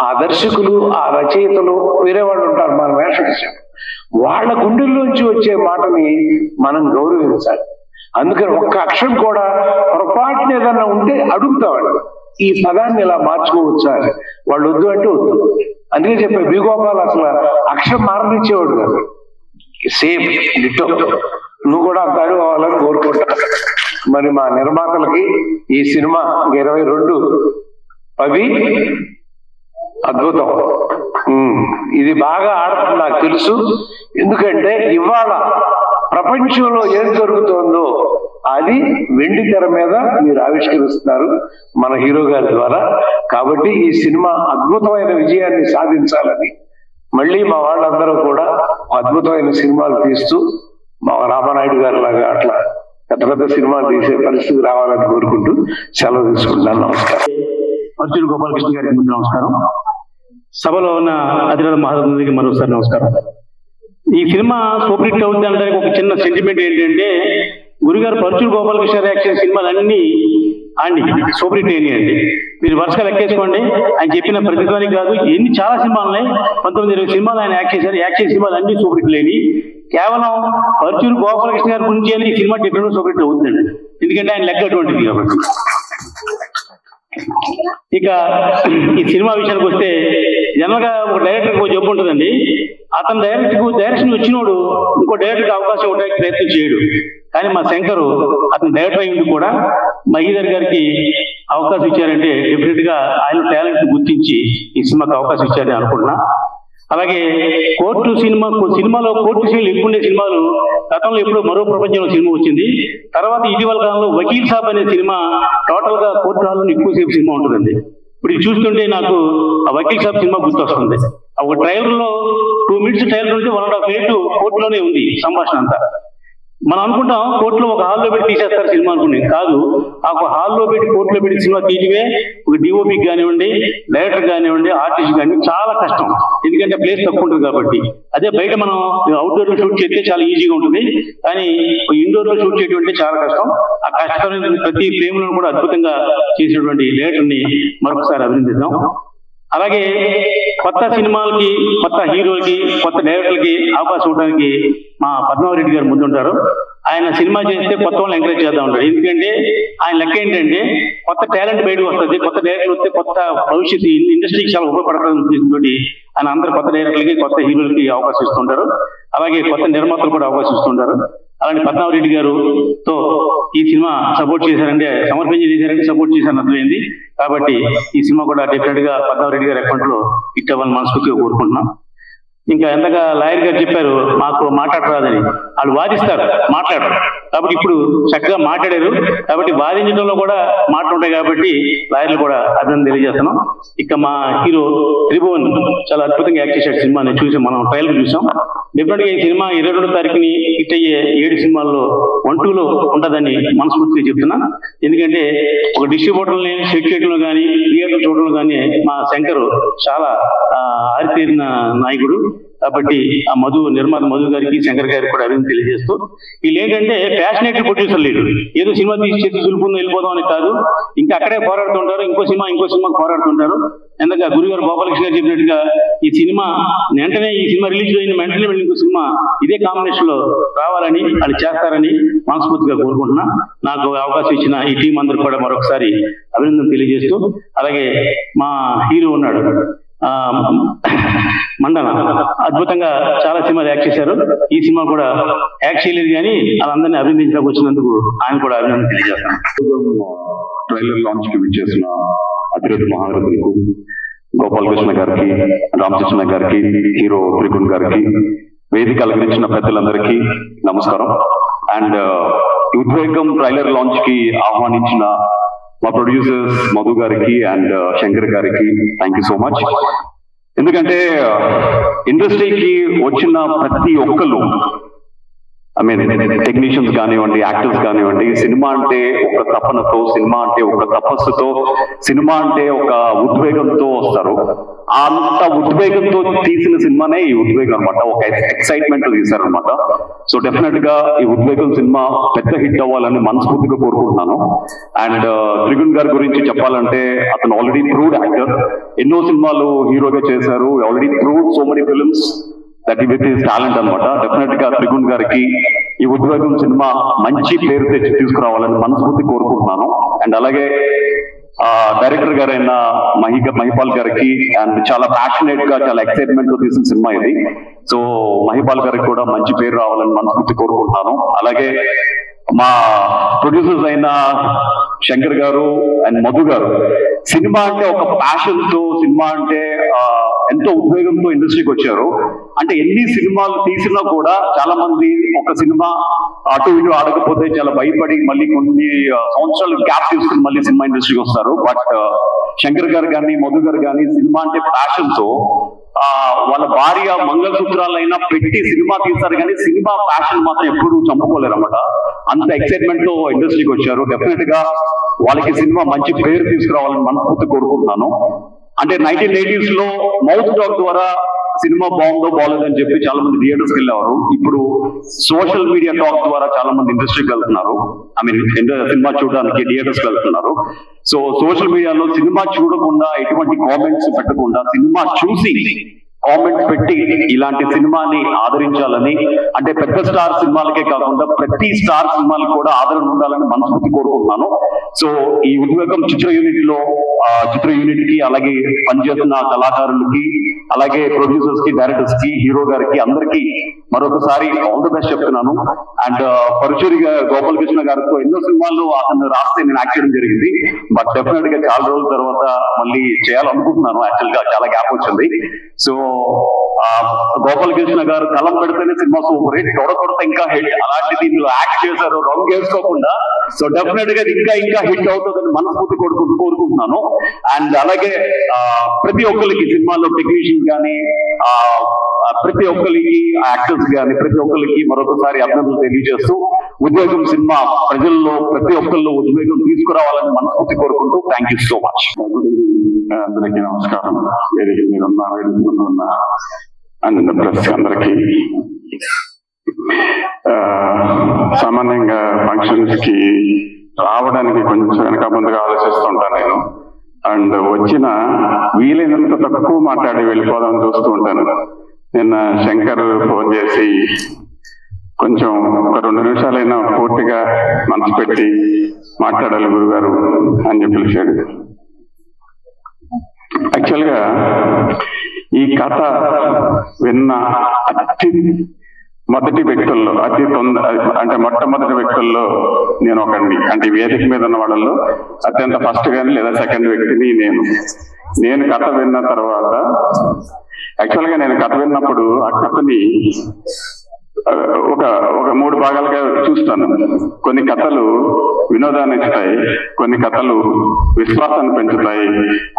ఆ దర్శకులు, ఆ రచయితలు, వేరే వాళ్ళు ఉంటారు మన వేషం వేసాం, వాళ్ళ గుండెల్లోంచి వచ్చే మాటని మనం గౌరవించాలి. అందుకని ఒక్క అక్షరం కూడా పొరపాటున ఏదన్నా ఉంటే అడుగుతామండి, ఈ పదాన్ని ఇలా మార్చుకోవచ్చా? వాళ్ళు వద్దు అంటే వద్దు. అందుకే చెప్పే బిగోపాల్ అసలు అక్షరం మారనిచ్చేవాడు కాదు. సేమ్ డిటో నువ్వు కూడా అంత అవ్వాలని కోరుకుంటా. మరి మా నిర్మాతలకి ఈ సినిమా 22 అవి అద్భుతం. ఇది బాగా ఆడుతుంది నాకు తెలుసు. ఎందుకంటే ఇవాళ ప్రపంచంలో ఏం జరుగుతుందో అది వెండి తెర మీద మీరు ఆవిష్కరిస్తున్నారు మన హీరో గారి ద్వారా. కాబట్టి ఈ సినిమా అద్భుతమైన విజయాన్ని సాధించాలని, మళ్ళీ మా వాళ్ళందరూ కూడా అద్భుతమైన సినిమాలు తీస్తూ మా రామానాయుడు గారి లాగా అట్లా పెద్ద పెద్ద సినిమాలు తీసే పరిస్థితి రావాలని కోరుకుంటూ సెలవు తీసుకుంటున్నాను. నమస్కారం. అర్జున్ గోపాలకృష్ణ గారికి ముందు నమస్కారం. సభలో ఉన్న అధిరాధ మహారాజుకి మరోసారి నమస్కారం. ఈ సినిమా సూపర్ హిట్ అవుతుంది అనడానికి ఒక చిన్న సెంటిమెంట్ ఏంటంటే, గురుగారు పరుచూరు గోపాలకృష్ణ యాక్షన్ సినిమాలన్నీ అండి సూపర్ హిట్ అయినాయండి. మీరు వరుసగా లెక్కేసుకోండి, ఆయన చెప్పిన ప్రతిధ్వని కాదు, ఎన్ని చాలా సినిమాలు ఉన్నాయి, 19-20 సినిమాలు ఆయన యాక్ట్ చేశారు. యాక్షన్ సినిమాలు అన్ని సూపర్ హిట్లు అయినాయి. కేవలం పరుచూరు గోపాలకృష్ణ గారి గురించి అని ఈ సినిమా డిఫరెంట్ సూపర్ హిట్ అవుతుందండి, ఎందుకంటే ఆయన లెక్క అటువంటిది కాబట్టి. ఇక ఈ సినిమా విషయానికి వస్తే, జనరల్గా ఒక డైరెక్టర్కి ఒక జబ్బు ఉంటుందండి, అతను డైరెక్షన్ వచ్చినోడు ఇంకో డైరెక్టర్కి అవకాశం ఇవ్వడానికి ప్రయత్నం చేయడు. కానీ మా శంకరు అతను డైరెక్టర్ అయ్యింది కూడా మహీధర్ గారికి అవకాశం ఇచ్చారంటే డెఫినెట్ గా ఆయన టాలెంట్ గుర్తించి ఈ సినిమాకి అవకాశం ఇచ్చారని అనుకుంటున్నా. అలాగే సినిమాలో కోర్టు సీన్లు ఎక్కువ ఉండే సినిమాలు గతంలో ఎప్పుడో మరో ప్రపంచంలో సినిమా వచ్చింది. తర్వాత ఇటీవల కాలంలో వకీల్ సాబ్ అనే సినిమా టోటల్ గా కోర్టు హాల్లో ఎక్కువసేపు సినిమా ఉంటుందండి. ఇప్పుడు ఇది చూస్తుంటే నాకు ఆ వకీల్ సాబ్ సినిమా గుర్తొస్తుంది. ఒక ట్రైలర్ లో 2 minutes ట్రైలర్ ఉంటే 1.5 minute కోర్టులోనే ఉంది సంభాషణ అంతా. మనం అనుకుంటాం కోర్టులో ఒక హాల్లో పెట్టి తీసేస్తారు సినిమా అనుకునే, కాదు. ఆ ఒక హాల్లో పెట్టి కోర్టులో పెట్టి సినిమా తీయడమే ఒక డిఓపికి కానివ్వండి, డైరెక్టర్ కానివ్వండి, ఆర్టిస్ట్ కానివ్వండి చాలా కష్టం. ఎందుకంటే ప్లేస్ తక్కువ ఉంటుంది కాబట్టి. అదే బయట మనం అవుట్డోర్ లో షూట్ చేస్తే చాలా ఈజీగా ఉంటుంది, కానీ ఇండోర్ లో షూట్ చేయడం చాలా కష్టం. ఆ కష్టమైన ప్రతి ఫ్రేమ్లను కూడా అద్భుతంగా చేసినటువంటి డైరెక్టర్ ని మరొకసారి అభినందిద్దాం. అలాగే కొత్త సినిమాలకి, కొత్త హీరోలకి, కొత్త డైరెక్టర్లకి అవకాశం ఇవ్వడానికి మా పద్మావరెడ్డి గారు ముందుంటారు. ఆయన సినిమా చేస్తే కొత్త వాళ్ళని ఎంకరేజ్ చేద్దాం ఉంటారు. ఎందుకంటే ఆయన లెక్క ఏంటంటే కొత్త టాలెంట్ బయటకు వస్తుంది, కొత్త డైరెక్టర్లు వస్తే కొత్త భవిష్యత్తు ఇండస్ట్రీకి చాలా ఉపయోగపడుతుంది. ఆయన అందరు కొత్త డైరెక్టర్లకి, కొత్త హీరోలకి అవకాశం ఇస్తుంటారు. అలాగే కొత్త నిర్మాతలు కూడా అవకాశం ఇస్తుంటారు. అలాంటి పద్మావరెడ్డి గారుతో ఈ సినిమా సపోర్ట్ చేశారంటే సపోర్ట్ చేశారని అర్థమైంది. కాబట్టి ఈ సినిమా కూడా డెఫినెట్ గా పద్మావరెడ్డి గారి అకౌంట్ లో హిట్ అవ్వాలని మనస్ఫూర్తిగా కోరుకుంటున్నాం. ఇంకా ఎంతగా లాయర్ గారు చెప్పారు మాకు మాట్లాడరాదని, వాళ్ళు వాదిస్తారు మాట్లాడరు. కాబట్టి ఇప్పుడు చక్కగా మాట్లాడారు కాబట్టి వాదించడంలో కూడా మాటలు ఉంటాయి కాబట్టి లాయర్లు కూడా అర్థం తెలియజేస్తున్నాం. ఇక మా హీరో త్రిభువన్ చాలా అద్భుతంగా యాక్ట్ చేశాడు. సినిమాని చూసి మనం ట్రైలర్ చూసాం. డెఫినెట్ గా ఈ సినిమా 22వ తారీఖుని హిట్ అయ్యే 7 సినిమాల్లో 1, 2లో ఉంటుందని మనస్ఫూర్తిగా చెప్తున్నా. ఎందుకంటే ఒక డిస్ట్రిబ్యూటర్ని సెట్ చేయడంలో కానీ థియేటర్ చూడడంలో కానీ మా శంకర్ చాలా ఆరితేరిన నాయకుడు. కాబట్టి ఆ నిర్మాత మధు గారికి శంకర్ గారికి కూడా అభినందన తెలియజేస్తూ, వీళ్ళు ఏంటంటే ప్యాషనేట్ ప్రొడ్యూసర్ లేదు, ఏదో సినిమా తీసి చేసి దులుపుందో వెళ్ళిపోదాం అని కాదు, ఇంకా అక్కడే పోరాడుతుంటారు, ఇంకో సినిమాకి పోరాడుతుంటారు. ఎందుకంటే గురుగారు గోపాలకృష్ణ గారు చెప్పినట్టుగా ఈ సినిమా రిలీజ్ అయిన వెంటనే ఇంకో సినిమా ఇదే కాంబినేషన్ లో రావాలని వాళ్ళు చేస్తారని మనస్ఫూర్తిగా కోరుకుంటున్నా. నాకు అవకాశం ఇచ్చిన ఈ టీం అందరూ కూడా మరొకసారి అభినందన తెలియజేస్తూ, అలాగే మా హీరో ఉన్నాడు మండన, అద్భుతంగా చాలా సినిమాలు యాక్ట్ చేశారు. ఈ సినిమా కూడా యాక్ట్ చేయలేదు కానీ వాళ్ళందరినీ అభినందించడానికి వచ్చినందుకు ఆయన కూడా అభినందన తెలియజేస్తాను. ట్రైలర్ లాంచ్ కి విచ్చేసిన అతిరథి మహారథులకు, గోపాలకృష్ణ గారికి, రామకృష్ణ గారికి, హీరో త్రిగుణ్ గారికి, వేదిక అలంకరించిన పెద్దలందరికీ నమస్కారం. అండ్ ఉద్వేగం ట్రైలర్ లాంచ్ కి ఆహ్వానించిన మా ప్రొడ్యూసర్స్ మధు గారికి అండ్ శంకర్ గారికి థ్యాంక్ యూ సో మచ్. ఎందుకంటే ఇండస్ట్రీకి వచ్చిన ప్రతి ఒక్కరు, టెక్నీషియన్స్ కానివ్వండి, యాక్టర్స్ కానివ్వండి, సినిమా అంటే ఒక తపనతో, సినిమా అంటే ఒక తపస్సుతో, సినిమా అంటే ఒక ఉద్వేగంతో వస్తారు. అంత ఉద్వేగంతో తీసిన సినిమానే ఈ ఉద్వేగం అనమాట. ఒక ఎక్సైట్మెంట్ తీశారనమాట. సో డెఫినెట్ గా ఈ ఉద్వేగం సినిమా పెద్ద హిట్ అవ్వాలని మనస్ఫూర్తిగా కోరుకుంటున్నాను. అండ్ త్రిగుణ్ గారి గురించి చెప్పాలంటే అతను ఆల్రెడీ ప్రూవ్డ్ యాక్టర్, ఎన్నో సినిమాలు హీరోగా చేశారు, already proved so many films that with his talent అనమాట. డెఫినెట్ గా త్రిగుణ్ గారికి ఈ ఉద్వేగం సినిమా మంచి పేరు తెచ్చి తీసుకురావాలని మనస్ఫూర్తి కోరుకుంటున్నాను. అండ్ అలాగే డైరెక్టర్ గారైన మహిపాల్ గారికి అండ్ చాలా ప్యాషనేట్ గా, చాలా ఎక్సైట్మెంట్ తో తీసిన సినిమా ఇది. సో మహిపాల్ గారికి కూడా మంచి పేరు రావాలని మనస్ఫూర్తి కోరుకుంటున్నాను. అలాగే మా ప్రొడ్యూసర్స్ అయిన శంకర్ గారు అండ్ మధు గారు సినిమా అంటే ఒక ప్యాషన్ తో, సినిమా అంటే ఎంతో ఉద్వేగంతో ఇండస్ట్రీకి వచ్చారు. అంటే ఎన్ని సినిమాలు తీసినా కూడా చాలా మంది ఒక సినిమా అటు ఇటు ఆడకపోతే చాలా భయపడి మళ్ళీ కొన్ని సంవత్సరాలు గ్యాప్ తీసుకుని మళ్ళీ సినిమా ఇండస్ట్రీకి వస్తారు. బట్ శంకర్ గారు కానీ మధు గారు కానీ సినిమా అంటే ప్యాషన్ తో వాళ్ళ భార్య మంగళసూత్రాలైనా పెట్టి సినిమా తీస్తారు కానీ సినిమా ప్యాషన్ మాత్రం ఎప్పుడు చంపుకోలేరు అన్నమాట. అంత ఎక్సైట్మెంట్ తో ఇండస్ట్రీకి వచ్చారు. డెఫినెట్ గా వాళ్ళకి సినిమా మంచి పేరు తీసుకురావాలని మనస్ఫూర్తి కోరుకుంటున్నాను. అంటే 1980s లో మౌత్ టాక్ ద్వారా సినిమా బాగుందో బాగోలేదని చెప్పి చాలా మంది థియేటర్స్కి వెళ్ళేవారు. ఇప్పుడు సోషల్ మీడియా టాక్ ద్వారా చాలా మంది ఇండస్ట్రీకి వెళ్తున్నారు, సినిమా చూడడానికి థియేటర్స్కి వెళ్తున్నారు. సో సోషల్ మీడియాలో సినిమా చూడకుండా, ఎటువంటి కామెంట్స్ పెట్టకుండా, సినిమా చూసి కామెంట్స్ పెట్టి ఇలాంటి సినిమాని ఆదరించాలని, అంటే పెద్ద స్టార్ సినిమాలకే కాకుండా ప్రతి స్టార్ సినిమాలకు కూడా ఆదరణ ఉండాలని మనస్ఫూర్తి కోరుకుంటున్నాను. సో ఈ ఉద్వేగం చిత్ర యూనిట్ కి, అలాగే పనిచేస్తున్న కళాకారులకి, అలాగే ప్రొడ్యూసర్స్ కి, డైరెక్టర్స్ కి, హీరో గారికి అందరికీ మరొకసారి ఆల్ ది బెస్ట్ చెప్తున్నాను. అండ్ పరుచూరి గోపాలకృష్ణ గారితో ఎన్నో సినిమాల్లో అతను రాస్తే నేను యాక్ట్ చేయడం జరిగింది. బట్ డెఫినెట్ గా చాలా రోజుల తర్వాత మళ్ళీ చేయాలనుకుంటున్నాను. యాక్చువల్ గా చాలా గ్యాప్ వచ్చింది. సో గోపాలకృష్ణ గారు కలం పెడితేనే సినిమా సూపర్ హిట్, కొడత ఇంకా హిట్. అలాంటి దీనిలో యాక్ట్ చేశారు రంగు వేసుకోకుండా. సో డెఫినెట్ గా ఇంకా హిట్ అవుతుందని మనస్ఫూర్తి కోరుకుంటున్నాను. అండ్ అలాగే ప్రతి ఒక్కరికి సినిమాలో టెక్నీషియన్ కానీ, ప్రతి ఒక్కరికి యాక్టర్స్ కానీ, ప్రతి ఒక్కరికి మరొకసారి అభినందనలు తెలియజేస్తూ ఉద్వేగం సినిమా ప్రజల్లో ప్రతి ఒక్కరిలో ఉద్వేగం తీసుకురావాలని మనస్ఫూర్తి కోరుకుంటూ థ్యాంక్ యూ సో మచ్. అందరికీ నమస్కారం. వేదిక మీద ఉన్న అండ్ ప్రెస్ అందరికీ. సామాన్యంగా ఫంక్షన్స్ కి రావడానికి కొంచెం వెనక ముందుగా ఆలోచిస్తుంటాను నేను. అండ్ వచ్చిన వీలైనంత తక్కువ మాట్లాడి వెళ్ళిపోదామని చూస్తూ ఉంటాను. నిన్న శంకర్ ఫోన్ చేసి కొంచెం ఒక 2 నిమిషాలైనా పూర్తిగా మనసు పెట్టి మాట్లాడాలి గురుగారు అని చెప్పి పిలిచాడు. యాక్చువల్గా ఈ కథ విన్న అతి మొదటి వ్యక్తుల్లో అంటే మొట్టమొదటి వ్యక్తుల్లో నేను ఒకడిని. అంటే వేదిక మీద ఉన్న వాళ్ళలో అత్యంత ఫస్ట్ గాని లేదా సెకండ్ వ్యక్తిని నేను కథ విన్న తర్వాత, యాక్చువల్ గా నేను కథ విన్నప్పుడు ఆ కథని ఒక 3 భాగాలుగా చూస్తాను. కొన్ని కథలు వినోదాన్ని ఇస్తాయి, కొన్ని కథలు విశ్వాసాన్ని పెంచుతాయి,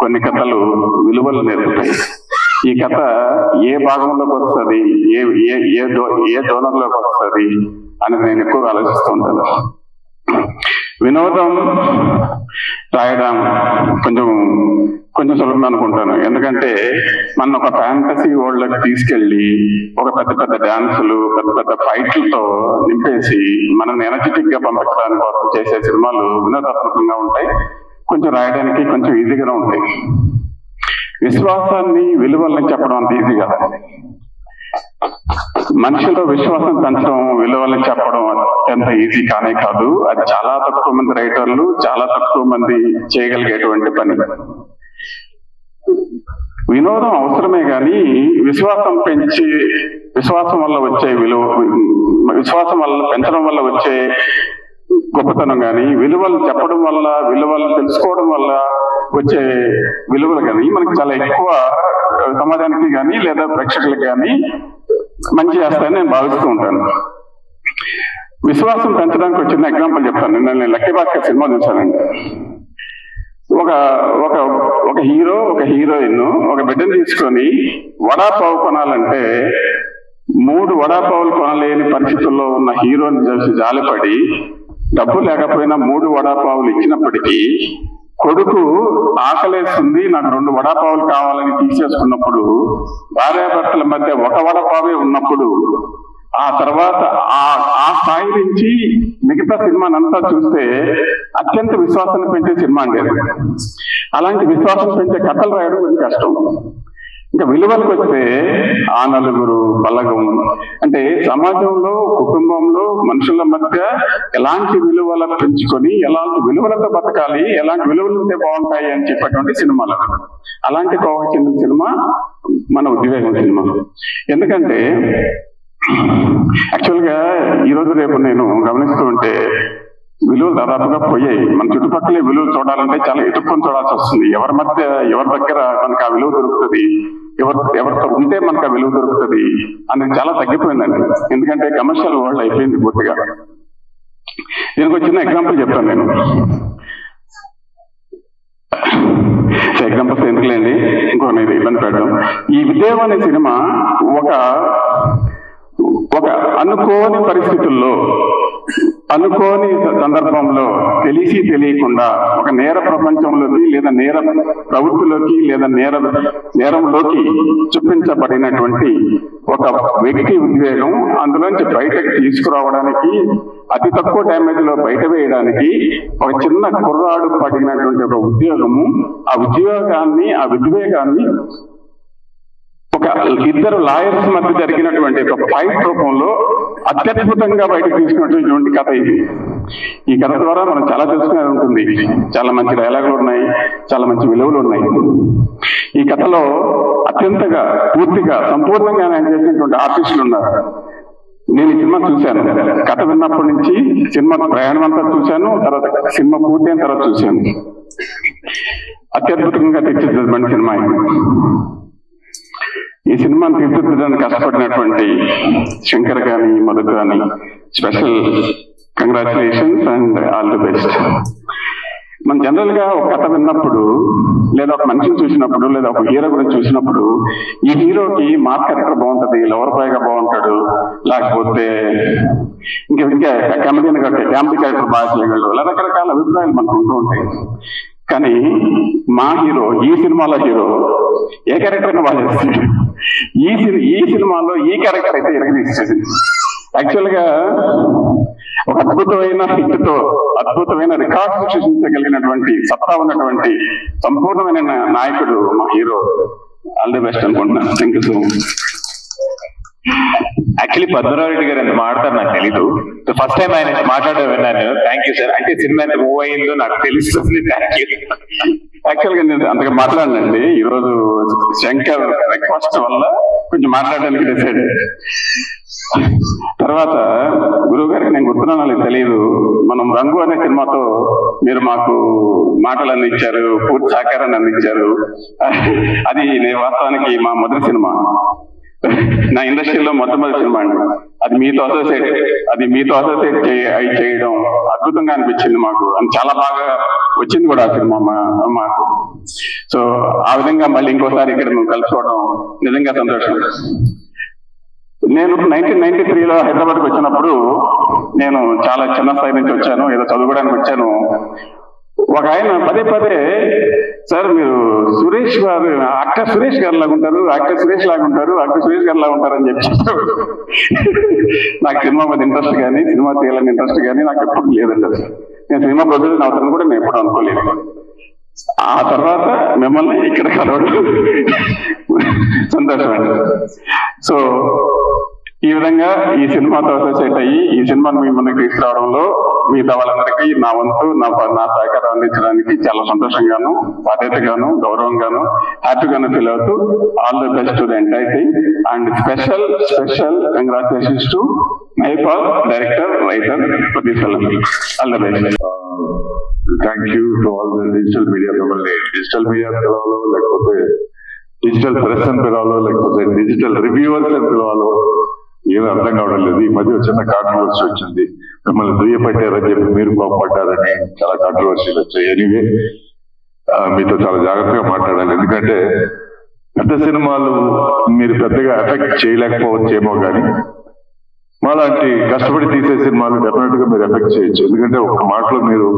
కొన్ని కథలు విలువలు నేర్పుతాయి. ఈ కథ ఏ భాగంలోకి వస్తుంది, ఏ జోనర్లోకి వస్తుంది అని నేను ఎక్కువగా ఆలోచిస్తూ ఉంటాను. వినోదం రాయడం కొంచెం సులభం అనుకుంటాను. ఎందుకంటే మన ఒక ఫ్యాంటసీ వరల్డ్ లోకి తీసుకెళ్లి ఒక పెద్ద డాన్సులు, పెద్ద ఫైట్లతో నింపేసి మనల్ని ఎనర్జెటిక్ గా పంపించడానికి కోసం చేసే సినిమాలు వినోదాత్మకంగా ఉంటాయి, కొంచెం రాయడానికి కొంచెం ఈజీగా ఉంటాయి. విశ్వాసాన్ని, విలువల్ని చెప్పడం అంత ఈజీ కాదు. మనిషిలో విశ్వాసం పెంచడం, విలువల్ని చెప్పడం అత్యంత ఈజీ కానే కాదు. అది చాలా తక్కువ మంది రైటర్లు, చాలా తక్కువ మంది చేయగలిగేటువంటి పని. వినోదం అవసరమే కానీ విశ్వాసం వల్ల వచ్చే విలువ, విశ్వాసం వల్ల పెంచడం వల్ల వచ్చే గొప్పతనం కానీ, విలువలు చెప్పడం వల్ల, విలువలు తెలుసుకోవడం వల్ల వచ్చే విలువలు కానీ మనకి చాలా ఎక్కువ సమాజానికి కానీ లేదా ప్రేక్షకులకు కానీ మంచి చేస్తాయని నేను భావిస్తూ ఉంటాను. విశ్వాసం పెంచడానికి ఒక చిన్న ఎగ్జాంపుల్ చెప్తాను. నేను లక్కీ భాస్కర్ సినిమా చూశానండి. ఒక హీరో, ఒక హీరోయిన్ ఒక బిడ్డను తీసుకొని వడాపావు కొనాలంటే 3 వడాపావులు కొనలేని పరిస్థితుల్లో ఉన్న హీరోని చూసి జాలిపడి డబ్బు లేకపోయినా 3 వడాపావులు ఇచ్చినప్పటికీ కొడుకు ఆకలేస్తుంది, నాకు 2 వడాపావులు కావాలని తీసేసుకున్నప్పుడు, భార్యాభర్తల మధ్య ఒక వడాపావే ఉన్నప్పుడు, ఆ తర్వాత ఆ స్థాయి నుంచి మిగతా సినిమానంతా చూస్తే అత్యంత విశ్వాసాన్ని పెంచే సినిమా అండి. అలాంటి విశ్వాసం పెంచే కథలు రాయడం కొంచెం కష్టం. ఇంకా విలువలకు వస్తే ఆ నలుగురు బలగం అంటే సమాజంలో, కుటుంబంలో, మనుషుల మధ్య ఎలాంటి విలువలను పెంచుకొని ఎలాంటి విలువలతో బతకాలి, ఎలాంటి విలువలు ఉంటే బాగుంటాయి అని చెప్పేటువంటి సినిమాలు. అలాంటి కోవకు చెందిన సినిమా మన ఉద్వేగం సినిమా. ఎందుకంటే యాక్చువల్ గా ఈరోజు రేపు నేను గమనిస్తూ ఉంటే విలువలు దాదాపుగా పోయాయి. మన చుట్టుపక్కల విలువలు చూడాలంటే చాలా ఎదుర్కొని చూడాల్సి వస్తుంది. ఎవరి మధ్య, ఎవరి దగ్గర మనకు ఆ విలువ దొరుకుతుంది, ఎవరితో ఉంటే మనకు ఆ విలువ దొరుకుతుంది అనేది చాలా తగ్గిపోయిందండి. ఎందుకంటే కమర్షియల్ వరల్డ్ అయిపోయింది పూర్తిగా. దీనికి ఒక చిన్న ఎగ్జాంపుల్ చెప్తాను నేను. ఎగ్జాంపుల్స్ ఎందుకులేండి, ఇంకో నేను ఇబ్బంది పెట్టడం. ఈ విజయం అనే సినిమా ఒక అనుకోని పరిస్థితుల్లో, అనుకోని సందర్భంలో తెలిసి తెలియకుండా ఒక నేర ప్రపంచంలోకి లేదా నేర ప్రవృత్తిలోకి లేదా నేరంలోకి చూపించబడినటువంటి ఒక వ్యక్తి ఉద్వేగం అందులోంచి బయటకు తీసుకురావడానికి, అతి తక్కువ డ్యామేజ్ లో బయట వేయడానికి ఒక చిన్న కుర్రాడు పడినటువంటి ఒక ఉద్యోగము, ఆ ఉద్యోగాన్ని, ఆ ఉద్వేగాన్ని ఒక 2 లాయర్స్ మధ్య జరిగినటువంటి ఒక ఫైట్ రూపంలో అత్యద్భుతంగా బయటకు తీసుకున్నటువంటి కథ ఇది. ఈ కథ ద్వారా మనం చాలా తెలుసుకునేది ఉంటుంది. చాలా మంచి డైలాగులు ఉన్నాయి, చాలా మంచి విలువలు ఉన్నాయి. ఈ కథలో అత్యంతగా, పూర్తిగా, సంపూర్ణంగా నేను చేసినటువంటి ఆర్టిస్టులు ఉన్నారు. నేను ఈ సినిమా చూశాను. కథ విన్నప్పటి నుంచి సినిమా ప్రయాణం అంతా చూశాను, తర్వాత సినిమా పూర్తయిన తర్వాత చూశాను. అత్యద్భుతంగా తీర్చిదిద్దబడిన సినిమా ఇది. ఈ సినిమాను తీర్చిదిద్దడానికి కష్టపడినటువంటి శంకర్ గాని, మధు గాని special congratulations and all the best. మనం జనరల్ గా ఒక కథ విన్నప్పుడు, లేదా ఒక మనిషిని చూసినప్పుడు, లేదా ఒక హీరో గురించి చూసినప్పుడు, ఈ హీరోకి మాస్ క్యారెక్టర్ బాగుంటది, లవర్ బాయ్ గా బాగుంటాడు, లేకపోతే ఇంకా కామెడీ క్యారెక్టర్ బాగా చేయగలడు, ఇలా రకరకాల అభిప్రాయాలు మనకు ఉంటూ ఉంటాయి. కానీ మా హీరో, ఈ సినిమాలో హీరో ఏ క్యారెక్టర్ అయినా బాగా చేస్తుంది. ఈ సినిమాలో ఈ క్యారెక్టర్ అయితే ఎరగదీసేది. యాక్చువల్ గా ఒక అద్భుతమైన హిట్ తో, అద్భుతమైన రికార్డు సృష్టించగలిగినటువంటి సత్తా ఉన్నటువంటి సంపూర్ణమైన నాయకుడు మా హీరో. ఆల్ ది బెస్ట్ అనుకుంటున్నాను. Thank you so much. Actually Padmanabha Reddy గారు ఎంత మాట్లాడతారు నాకు తెలీదు. ఫస్ట్ టైం ఆయన మాట్లాడడం విన్నాను. Thank you sir. అంటే సినిమా ఎంత మూవ్ అయిందో నాకు తెలుస్తుంది. Thank you. యాక్చువల్ గా నేను అంతగా మాట్లాడనండి. ఈరోజు శంకర్ రిక్వెస్ట్ వల్ల కొంచెం మాట్లాడడానికి డిసైడ్. తర్వాత గురువు గారికి నేను గుర్తున్నానో తెలియదు, మనం రంగు అనే సినిమాతో మీరు మాకు మాటలు అందించారు, పూర్తి సహకారాన్ని అందించారు. అది నేను వాస్తవానికి మా మొదటి సినిమా, నా ఇండస్ట్రీలో మొట్టమొదటి సినిమా అండి. అది మీతో అసోసియేట్ చేయడం అద్భుతంగా అనిపించింది మాకు. అది చాలా బాగా వచ్చింది కూడా ఆ సినిమా మాకు. సో ఆ విధంగా మళ్ళీ ఇంకోసారి ఇక్కడ మేము కలుసుకోవడం నిజంగా సంతోషం. నేను 1993లో హైదరాబాద్కి వచ్చినప్పుడు, నేను చాలా చిన్న స్థాయి నుంచి వచ్చాను, ఏదో చదువుకోవడానికి వచ్చాను. ఒక ఆయన పదే పదే, సార్ మీరు సురేష్ గారు, యాక్టర్ సురేష్ గారు లాగా ఉంటారు, యాక్టర్ సురేష్ లాగా ఉంటారు, యాక్టర్ సురేష్ గారు లాగా ఉంటారు అని చెప్పి నాకు సినిమా మీద ఇంట్రెస్ట్ కానీ, సినిమా తీయాలని ఇంట్రెస్ట్ కానీ నాకు ఎప్పుడు లేదండి. అసలు నేను సినిమా ప్రొడ్యూసర్ అవుతాను కూడా నేను ఎప్పుడు అనుకోలేదు. ఆ తర్వాత మిమ్మల్ని ఇక్కడ కలవడం సంతోషం అండి. సో ఈ విధంగా ఈ సినిమాతో అసోసియేట్ అయ్యి ఈ సినిమాను మీ ముందుకు తీసుకురావడంలో మిగతా వాళ్ళందరికీ నా వంతు నా సహకారం అందించడానికి చాలా సంతోషంగాను, బాధ్యతగాను, గౌరవంగాను, హ్యాపీగాను ఫీల్ అవుతూ all the best to the entire team and special congratulations to Mypal, director, writer for this film. All the best. Thank you to all the digital media. మిమ్మల్ని డిజిటల్ మీడియా పిలవాలో, లేకపోతే డిజిటల్ ప్రెస్ అని పిలవాలో, లేకపోతే digital reviewers అని పిలవాలో ఏమీ అర్థం కావడం లేదు. ఈ మధ్య చిన్న కాంట్రవర్సీ వచ్చింది, మిమ్మల్ని దుయ్యపట్టారని చెప్పి మీరు కోపపడ్డారని చాలా కాంట్రవర్సీలు వచ్చాయి. ఎనీవే మీతో చాలా జాగ్రత్తగా మాట్లాడాలి, ఎందుకంటే పెద్ద సినిమాలు మీరు పెద్దగా ఎఫెక్ట్ చేయలేకపోవచ్చేమో కానీ మాలాంటి కష్టపడి తీసే సినిమాలు డెఫినెట్ గా మీరు ఎఫెక్ట్ చేయొచ్చు. ఎందుకంటే ఒక మాటలో మీరు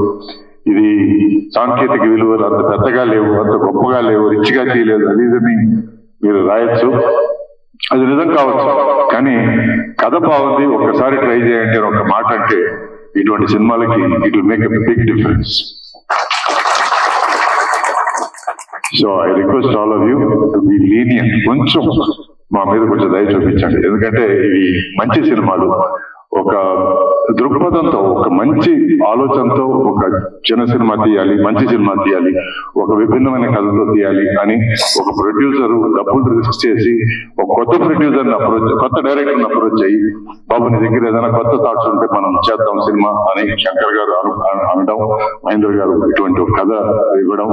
ఇది సాంకేతిక విలువలు అంత పెద్దగా లేవు, అంత గొప్పగా లేవు, రిచ్గా చేయలేదు, అది ఇదని మీరు రాయొచ్చు. అది నిజం కావచ్చు, కానీ కథ బాగుంది, ఒక్కసారి ట్రై చేయండి అని ఒక మాట అంటే ఇటువంటి సినిమాలకి it will make a big difference. So I request all of you to be lenient. కొంచెం మా మీద కొంచెం దయ చూపించండి, ఎందుకంటే ఇవి మంచి సినిమాలు. ఒక దృక్పథంతో, ఒక మంచి ఆలోచనతో ఒక చిన్న సినిమా తీయాలి, మంచి సినిమా తీయాలి, ఒక విభిన్నమైన కథతో తీయాలి అని ఒక ప్రొడ్యూసర్ డబ్బులు రిస్క్ చేసి ఒక కొత్త ప్రొడ్యూసర్ని అప్రోచ్, కొత్త డైరెక్టర్ని అప్రోచ్ అయ్యి, బాబు నీ దగ్గర ఏదైనా కొత్త థాట్స్ ఉంటే మనం చేద్దాం సినిమా అని శంకర్ గారు అనడం, మహేంద్ర గారు ఇటువంటి ఒక కథ ఇవ్వడం.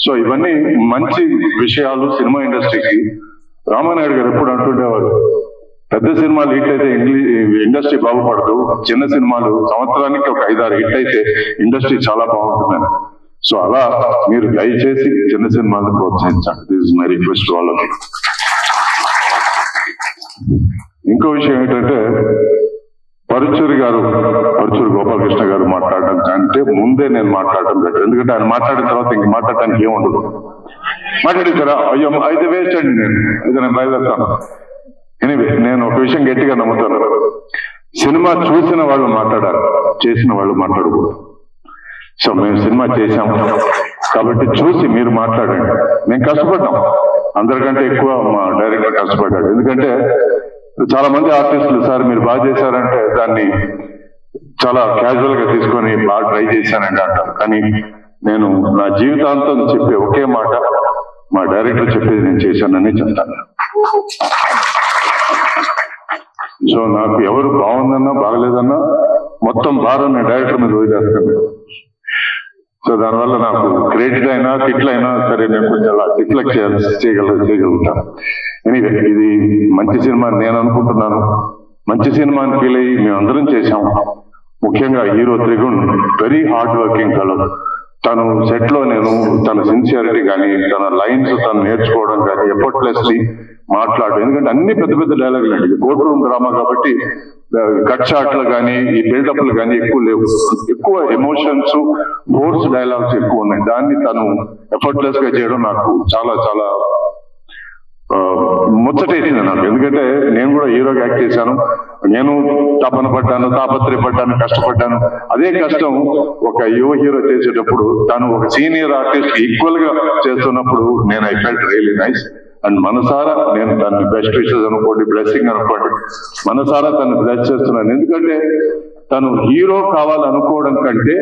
సో ఇవన్నీ మంచి విషయాలు సినిమా ఇండస్ట్రీకి. రామానాయుడు గారు ఎప్పుడు అంటుండేవారు, పెద్ద సినిమాలు హిట్ అయితే ఇండస్ట్రీ బాగుపడదు, చిన్న సినిమాలు సంవత్సరానికి ఒక 5-6 హిట్ అయితే ఇండస్ట్రీ చాలా బాగుంటుందని. సో అలా మీరు దయచేసి చిన్న సినిమాలను ప్రోత్సహించండి. This is my request to all of you. ఇంకో విషయం ఏంటంటే, పరుచూరి గోపాలకృష్ణ గారు మాట్లాడడం కంటే ముందే నేను మాట్లాడడం బెటర్. ఎందుకంటే ఆయన మాట్లాడిన తర్వాత ఇంక మాట్లాడటానికి ఏం ఉండదు. మాట్లాడించారా, అయ్యో అయితే వేస్ట్ అండి, నేను బయలుదేరుతాను. ఎనీవే నేను ఒక విషయం గట్టిగా నమ్ముతాను, సినిమా చూసిన వాళ్ళు మాట్లాడాలి, చేసిన వాళ్ళు మాట్లాడకూడదు. సో మేము సినిమా చేశాం కాబట్టి చూసి మీరు మాట్లాడండి. మేము కష్టపడ్డాం, అందరికంటే ఎక్కువ మా డైరెక్టర్ కష్టపడ్డాడు. ఎందుకంటే చాలా మంది ఆర్టిస్టులు సార్ మీరు బాగా చేశారంటే దాన్ని చాలా క్యాజువల్ గా తీసుకొని బాగా ట్రై చేశానండి అంటారు. కానీ నేను నా జీవితాంతం చెప్పే ఒకే మాట, మా డైరెక్టర్ చెప్పేది నేను చేశానని చెప్తాను. సో నాకు ఎవరు బాగుందన్నా బాగలేదన్నా మొత్తం భారం నేను డైరెక్టర్ మీద వదిలేస్తాను. సో దానివల్ల నాకు క్రెడిట్ అయినా తిట్లైనా సరే నేను కొంచెం అలా రిఫ్లెక్ట్ చేయగలుగుతాను. ఎనీవే ఇది మంచి సినిమా నేను అనుకుంటున్నాను. మంచి సినిమా అని ఫీల్ అయ్యి మేమందరం చేశాం. ముఖ్యంగా hero Trigun very hard working fellow. తను సెట్ లో నేను తన సిన్సియారిటీ కానీ, తన లైన్స్ తను నేర్చుకోవడం కానీ, ఎఫర్ట్లెస్లీ మాట్లాడు. ఎందుకంటే అన్ని పెద్ద పెద్ద డైలాగులు అండి, కోర్ట్ రూమ్ డ్రామా కాబట్టి కట్ షాట్లు కానీ ఈ బిల్డప్లు కానీ ఎక్కువ లేవు. ఎక్కువ ఎమోషన్స్, ఫోర్స్ డైలాగ్స్ ఎక్కువ ఉన్నాయి. దాన్ని తను ఎఫర్ట్లెస్ గా చేయడం నాకు చాలా చాలా ముచ్చటేసింది నాకు. ఎందుకంటే నేను కూడా హీరోగా యాక్ట్ చేశాను, నేను తపన పడ్డాను, తాపత్రయపడ్డాను, కష్టపడ్డాను. అదే కష్టం ఒక యువ హీరో చేసేటప్పుడు తను ఒక సీనియర్ ఆర్టిస్ట్ ఈక్వల్ గా చేస్తున్నప్పుడు నేను I felt really nice. And మనసారా నేను తన బెస్ట్ విషెస్ అనుకోండి, బ్లెస్సింగ్ అనుకోండి, మనసారా తను బ్లెస్ చేస్తున్నాను. ఎందుకంటే తను హీరో కావాలనుకోవడం కంటే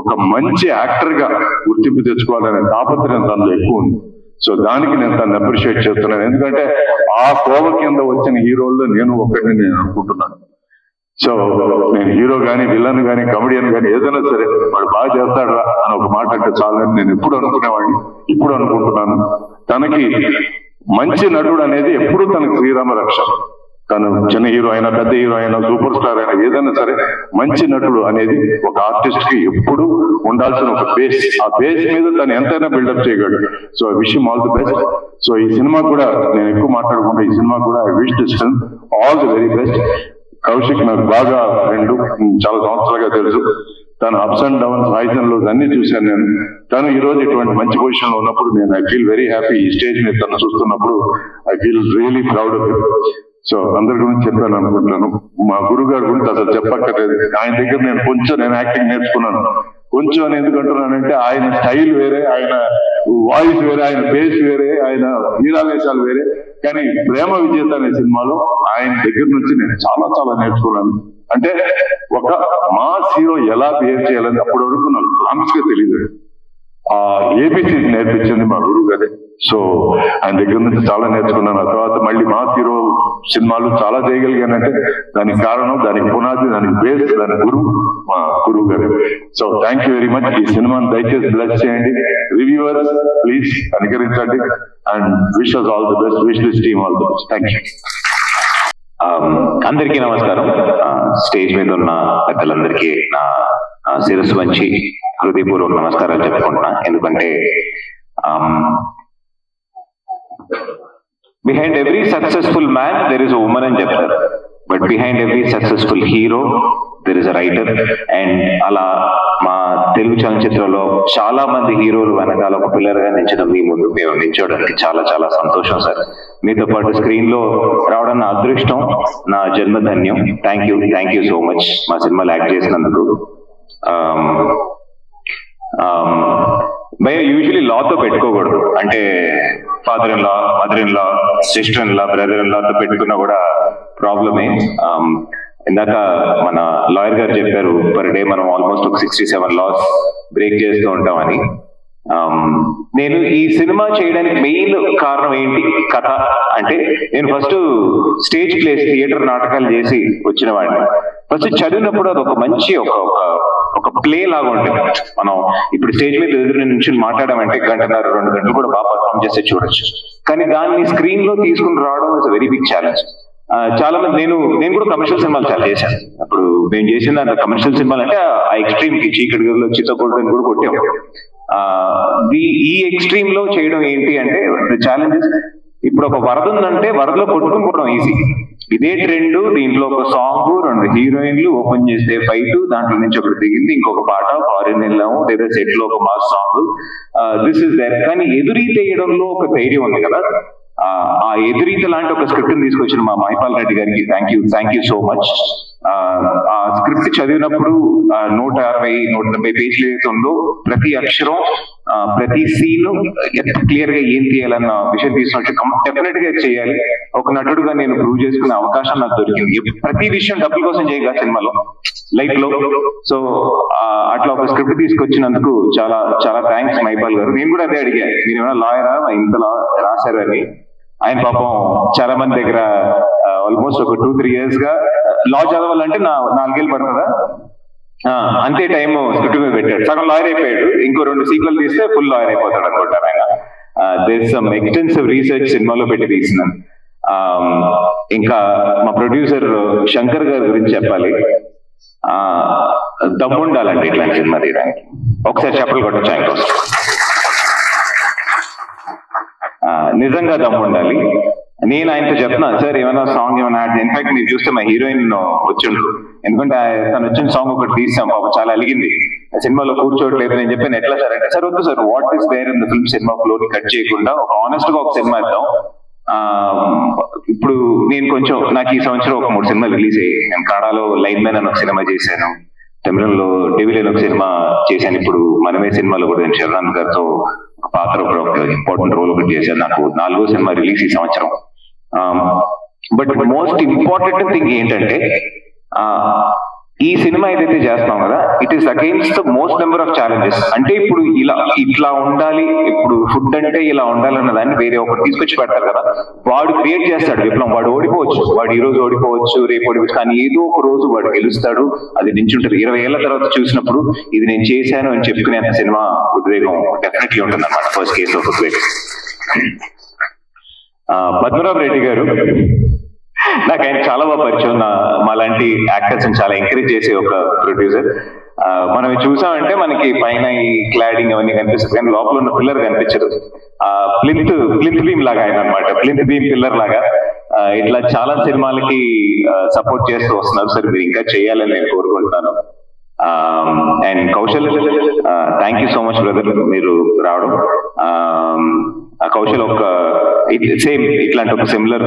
ఒక మంచి యాక్టర్ గా గుర్తింపు తెచ్చుకోవాలనే తాపత్రయం తనలో ఎక్కువ ఉంది. సో దానికి నేను తను అప్రిషియేట్ చేస్తున్నాను. ఎందుకంటే ఆ కోవ కింద వచ్చిన హీరోల్లో నేను ఒకటిని నేను అనుకుంటున్నాను. సో నేను హీరో కానీ విలన్ కానీ కమెడియన్ కానీ ఏదైనా సరే వాడు బాగా చేస్తాడా అని ఒక మాట అంటే చాలని నేను ఎప్పుడు అనుకునేవాడిని, ఇప్పుడు అనుకుంటున్నాను. తనకి మంచి నటుడు అనేది ఎప్పుడు తనకి శ్రీరామ రక్ష. తను చిన్న హీరో అయినా పెద్ద హీరో అయినా సూపర్ స్టార్ అయినా ఏదైనా సరే మంచి నటుడు అనేది ఒక ఆర్టిస్ట్ కి ఎప్పుడు ఉండాల్సిన ఒక బేస్. ఆ బేస్ మీద తను ఎంతైనా బిల్డప్ చేయగలడు. So I wish him all the best. So ఈ సినిమా కూడా నేను ఎక్కువ మాట్లాడుకుంటా, ఈ సినిమా కూడా I wish this film all the very best. Kaushik నాకు బాగా ఫ్రెండ్, చాలా సంవత్సరాలుగా తెలుసు. తను ups and downs, highs and lows అన్ని చూశాను నేను. తను ఈ రోజు ఇటువంటి మంచి పొజిషన్ లో ఉన్నప్పుడు నేను ఐ ఫీల్ వెరీ హ్యాపీ. ఈ స్టేజ్ మీద తను చూస్తున్నప్పుడు I feel really proud of it. So అందరి గురించి చెప్పాను అనుకుంటున్నాను. మా గురువు గారి గురించి అసలు చెప్పక్కర్లేదు. ఆయన దగ్గర నేను యాక్టింగ్ నేర్చుకున్నాను. కొంచెం అని ఎందుకు అంటున్నానంటే ఆయన స్టైల్ వేరే, ఆయన వాయిస్ వేరే, ఆయన బేస్ వేరే, ఆయన వీరావేశాలు వేరే. కానీ ప్రేమ విజేత అనే సినిమాలో ఆయన దగ్గర నుంచి నేను చాలా చాలా నేర్చుకున్నాను. అంటే ఒక మాస్ హీరో ఎలా బిహేవ్ చేయాలని అప్పటి వరకు నాకు కాన్ఫిడెన్స్ గా తెలియదు. ఆ ఏబిసి నేర్పించింది మా గురువు గారే. సో ఆయన దగ్గర నుంచి చాలా నేర్చుకున్నాను. ఆ తర్వాత మళ్ళీ మాస్ హీరో సినిమాలు చాలా చేయగలిగానంటే దానికి కారణం, దానికి పునాది, దానికి బేస్, దాని గురువు మా గురువు గారు. So thank you very much. ఈ సినిమాని దయచేసి బ్లెస్ చేయండి. రివ్యూవర్స్ ప్లీజ్ అనుకరించండి and wish us all the best. Wish this team all the best. Thank you. అందరికీ నమస్కారం. స్టేజ్ మీద ఉన్న పెద్దలందరికీ నా శిరస్సు వంచి హృదయపూర్వక నమస్కారాలు చెప్పుకుంటున్నా. ఎందుకంటే behind every successful man there is a women అని చెప్తారు. But behind every successful hero there is a writer. And అలా మా తెలుగు చలనచిత్రంలో చాలా మంది హీరోలు వెనకాల ఒక పిల్లర్ గా నించడం మీ ముందు మేము నించోడానికి చాలా చాలా సంతోషం సార్. మీతో పాటు స్క్రీన్ లో రావడం నా అదృష్టం, నా జన్మధన్యం. థ్యాంక్ యూ సో మచ్ మా సినిమాలో యాక్ట్ చేసినందుకు. భయ యూజువలీ లాతో పెట్టుకోకూడదు. అంటే father in law, mother in law, sister in law, brother in లాతో పెట్టుకున్నా కూడా ప్రాబ్లమే. ఇందాక మన లాయర్ గారు చెప్పారు పర్ డే మనం ఆల్మోస్ట్ ఒక 67 లాస్ బ్రేక్ చేస్తూ ఉంటామని. నేను ఈ సినిమా చేయడానికి మెయిన్ కారణం ఏంటి, కథ అంటే నేను ఫస్ట్ స్టేజ్ ప్లేస్, థియేటర్ నాటకాలు చేసి వచ్చిన వాడిని. ఫస్ట్ చదివినప్పుడు అది ఒక మంచి ఒక ప్లే లాగా ఉంటుంది. మనం ఇప్పుడు స్టేజ్ మీద ఎదురు నుంచి మాట్లాడామంటే 1 గంట 2 గంటలు కూడా బాగా పర్ఫామ్ చేస్తే చూడొచ్చు. కానీ దాన్ని స్క్రీన్ లో తీసుకుని రావడం ఇస్ వెరీ బిగ్ ఛాలెంజ్. చాలా మంది నేను కూడా కమర్షియల్ సినిమాలు చాలా చేశాను. అప్పుడు మేము చేసిన దాంట్లో కమర్షియల్ సినిమాలు అంటే ఆ ఎక్స్ట్రీమ్ కి చీకటి గదిలో చిత్తకూడదని కూడా కొట్టాం. ఈ ఎక్స్ట్రీమ్ లో చేయడం ఏంటి అంటే ఛాలెంజెస్. ఇప్పుడు ఒక వరద ఉందంటే వరదలో కొట్టుకుని పోవడం ఈజీ. ఇదే ట్రెండ్. దీంట్లో ఒక సాంగ్, 2 హీరోయిన్లు, ఓపెన్ చేస్తే ఫైట్, దాంట్లో నుంచి ఒకటి దిగింది, ఇంకొక పాట, ఫారెన్ వెళ్ళాము, లేదా సెట్ లో ఒక mass song, this is there. కానీ ఎదురీత వేయడంలో ఒక ధైర్యం ఉంది కదా. ఆ ఎదురీత లాంటి ఒక స్క్రిప్ట్ తీసుకొచ్చిన మా మైపాల్ రెడ్డి గారికి థ్యాంక్ యూ సో మచ్. ఆ స్క్రిప్ట్ చదివినప్పుడు 160-170 పేజీలు ఏదైతే ఉందో ప్రతి అక్షరం, ప్రతి సీను క్లియర్ గా ఏం తీయాలన్న విషయం తీసుకున్నట్టు డెఫినెట్ గా చేయాలి. ఒక నటుడుగా నేను ప్రూవ్ చేసుకునే అవకాశం నాకు దొరికింది. ప్రతి విషయం డబ్బుల కోసం చేయగా సినిమాలో, లైఫ్ లో. సో అట్లా ఒక స్క్రిప్ట్ తీసుకొచ్చినందుకు చాలా చాలా థ్యాంక్స్ మైపాల్ గారు. నేను కూడా అదే అడిగా, మీరు ఏమైనా లాయరా, ఇంతలా రాశారు అని. ఆయన పాపం చాలా మంది దగ్గర ఆల్మోస్ట్ ఒక 2-3 years గా లా చదవాలంటే 4 ఏళ్ళు పడుతుందా, అంతే టైం స్క్రిప్ట్ మీద పెట్టాడు. సగం లాయర్ అయిపోయాడు. ఇంకో 2 సీక్వెల్ తీస్తే ఫుల్ లాయర్ అయిపోతాడు అనుకుంటారు ఆయన. There is some extensive research సినిమాలో పెట్టి తీసినాను. ఇంకా మా ప్రొడ్యూసర్ శంకర్ గారి గురించి చెప్పాలి. దమ్ముండాలండి ఇట్లాంటి సినిమా తీయడానికి. ఒకసారి చెప్పలు కొట్టచ్చు ఆయన కోసం. నిజంగా దమ్ము ఉండాలి. నేను ఆయనతో చెప్తున్నాను, సార్ ఏమైనా సాంగ్ ఏమైనా యాడ్. ఇన్ఫాక్ట్ మీరు చూస్తే మా హీరోయిన్ వచ్చిండు. ఎందుకంటే తను వచ్చిన సాంగ్ ఒకటి తీసాం, పాపం చాలా అలిగింది, సినిమాలో కూర్చోవట్లేదు. నేను చెప్పాను ఎట్లా సార్ అంటే, సార్ వద్దు sir, what is there in the film సినిమా ఫ్లోర్ కట్ చేయకుండా ఒక ఆనెస్ట్ గా ఒక సినిమా ఇద్దాం. ఇప్పుడు నేను కొంచెం నాకు ఈ సంవత్సరం ఒక 3 సినిమాలు రిలీజ్ అయ్యాయి. నేను కాడాలో లైన్ మ్యాన్ అని ఒక సినిమా చేశాను, తమిళంలో డెవిల్ అని ఒక సినిమా చేశాను, ఇప్పుడు మనమే సినిమాలో కూడా నేను శరణ్ గారితో పాత్ర ఒక ఇంపార్టెంట్ రోల్ ఒకటి చేశాను. నాకు 4వ సినిమా రిలీజ్ ఈ సంవత్సరం. బట్ మోస్ట్ ఇంపార్టెంట్ థింగ్ ఏంటంటే ఈ సినిమా ఏదైతే చేస్తున్నాం కదా, it is against the most number of challenges. అంటే ఇప్పుడు ఇట్లా ఉండాలి, ఇప్పుడు ఫుడ్ అంటే ఇలా ఉండాలన్న దాన్ని వేరే ఒకటి తీసుకొచ్చి పెడతారు కదా, వాడు క్రియేట్ చేస్తాడు విప్లవం. వాడు ఓడిపోవచ్చు, వాడు ఈ రోజు ఓడిపోవచ్చు, రేపు ఓడిపోవచ్చు, కానీ ఏదో ఒక రోజు వాడు గెలుస్తాడు. అది నించుంటది. 20 ఏళ్ల తర్వాత చూసినప్పుడు ఇది నేను చేశాను అని చెప్పుకునేంత సినిమా ఉద్వేగం డెఫినెట్లీ ఉంటుంది అన్నమాట. ఫస్ట్ కేసు ఆఫ్ ఉద్వేగం. పద్మనాభ రెడ్డి గారు నాకు ఆయన చాలా బాగా పరిచయం. మాలాంటి యాక్టర్స్ చాలా ఎంకరేజ్ చేసే ఒక ప్రొడ్యూసర్. మనం చూసామంటే మనకి పైన ఈ క్లాడింగ్ అవన్నీ కనిపిస్తుంది, కానీ లోపల ఉన్న పిల్లర్ కనిపించదు. ప్లింత్ బీమ్ లాగా ఆయన అనమాట, ప్లింత్ బీమ్ పిల్లర్ లాగా. ఇట్లా చాలా సినిమాలకి సపోర్ట్ చేస్తూ వస్తున్నారు. సరే, మీరు ఇంకా చేయాలని నేను కోరుకుంటున్నాను. And Kaushal, thank you so much brother, మీరు రావడం. కౌశల్ ఒక సేమ్ ఇట్లాంటి ఒక సిమిలర్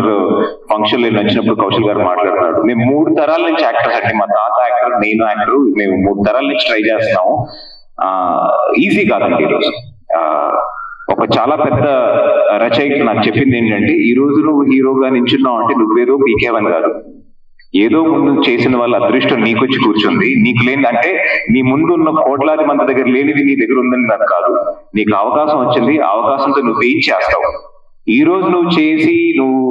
ఫంక్షన్ నేను వచ్చినప్పుడు కౌశల్ గారు మాట్లాడుతున్నాడు, మేము 3 తరాల నుంచి యాక్టర్స్ అండి, మా తాత యాక్టర్, నేను యాక్టర్, మేము 3 తరాల నుంచి ట్రై చేస్తున్నాము. ఈజీ కాదండి. ఈరోజు ఒక చాలా పెద్ద రచయిత నాకు చెప్పింది ఏంటంటే, ఈ రోజు నువ్వు హీరోగా నించున్నావు అంటే నువ్వేదో పీకేవని కాదు, ఏదో ముందు చేసిన వాళ్ళ అదృష్టం నీకొచ్చి కూర్చుంది. నీకు లేని అంటే నీ ముందు ఉన్న కోట్లాది మంది దగ్గర లేనిది నీ దగ్గర ఉందని నాకు కాదు. నీకు అవకాశం వచ్చింది, ఆ అవకాశంతో నువ్వు ఏం చేస్తావు. ఈ రోజు నువ్వు చేసి నువ్వు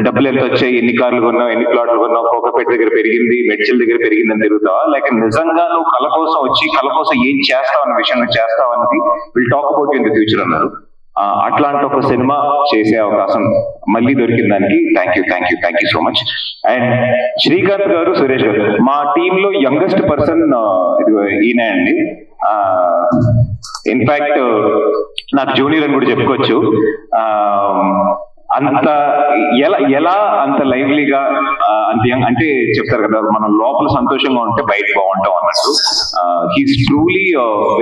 డబ్బులు ఎంత వచ్చాయి, ఎన్ని కార్లు కొన్నావు, ఎన్ని ప్లాట్లు కొన్నావు, కోకపేట దగ్గర పెరిగింది, మెడ్చల్ దగ్గర పెరిగిందని తిరుగుతావా, లేక నిజంగా నువ్వు కళ కోసం వచ్చి కళ కోసం ఏం చేస్తావు అన్న విషయం నువ్వు చేస్తావు అన్నది will talk about in the future అన్నారు. అట్లాంటి ఒక సినిమా చేసే అవకాశం మళ్ళీ దొరికిన దానికి thank you so much. And Srikanth గారు, సురేష్ గారు, మా టీంలో యంగెస్ట్ పర్సన్ ఈయన అండి. ఇన్ఫాక్ట్ నాకు జూనియర్ అని కూడా చెప్పుకోవచ్చు. అంత ఎలా అంత లైవ్లీగా అంత అంటే చెప్తారు కదా, మనం లోపల సంతోషంగా ఉంటే బయట బాగుంటాం అన్నట్టు. He's truly